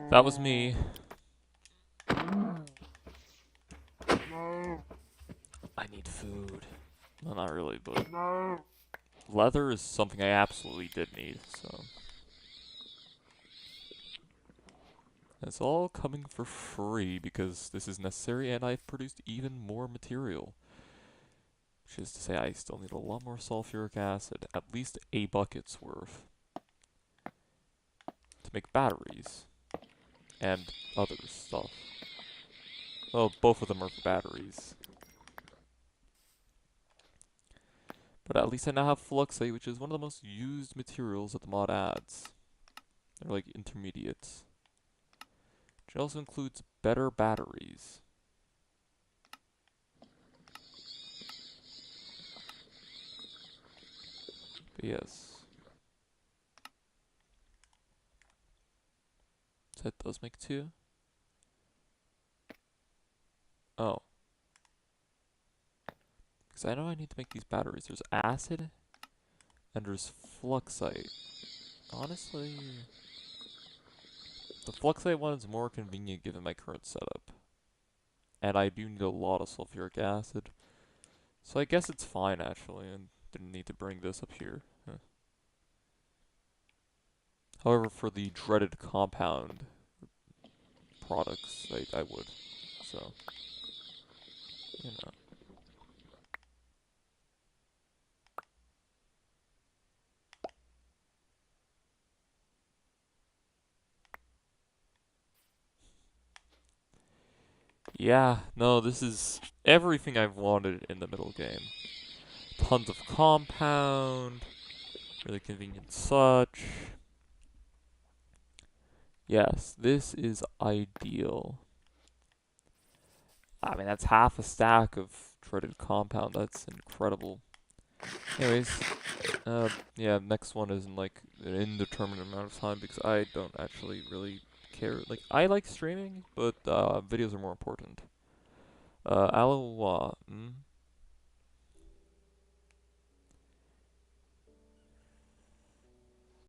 That was me. I need food. Well, not really, but leather is something I absolutely did need, so. It's all coming for free because this is necessary and I've produced even more material. Which is to say I still need a lot more sulfuric acid, at least a bucket's worth, to make batteries and other stuff. Well, both of them are for batteries. But at least I now have fluxite, which is one of the most used materials that the mod adds. They're like intermediates. Which also includes better batteries. But yes. So that does make 2. Oh. Because I know I need to make these batteries. There's acid and there's fluxite. Honestly, the fluxite one is more convenient given my current setup. And I do need a lot of sulfuric acid. So I guess it's fine actually, and didn't need to bring this up here. Huh. However, for the dreaded compound products, I would. So, you know. Yeah, no, this is everything I've wanted in the middle game. Tons of compound, really convenient such. Yes, this is ideal. I mean, that's half a stack of dreaded compound. That's incredible. Anyways, yeah, next one is in like an indeterminate amount of time because I don't actually really care. Like, I like streaming, but videos are more important. Aloha.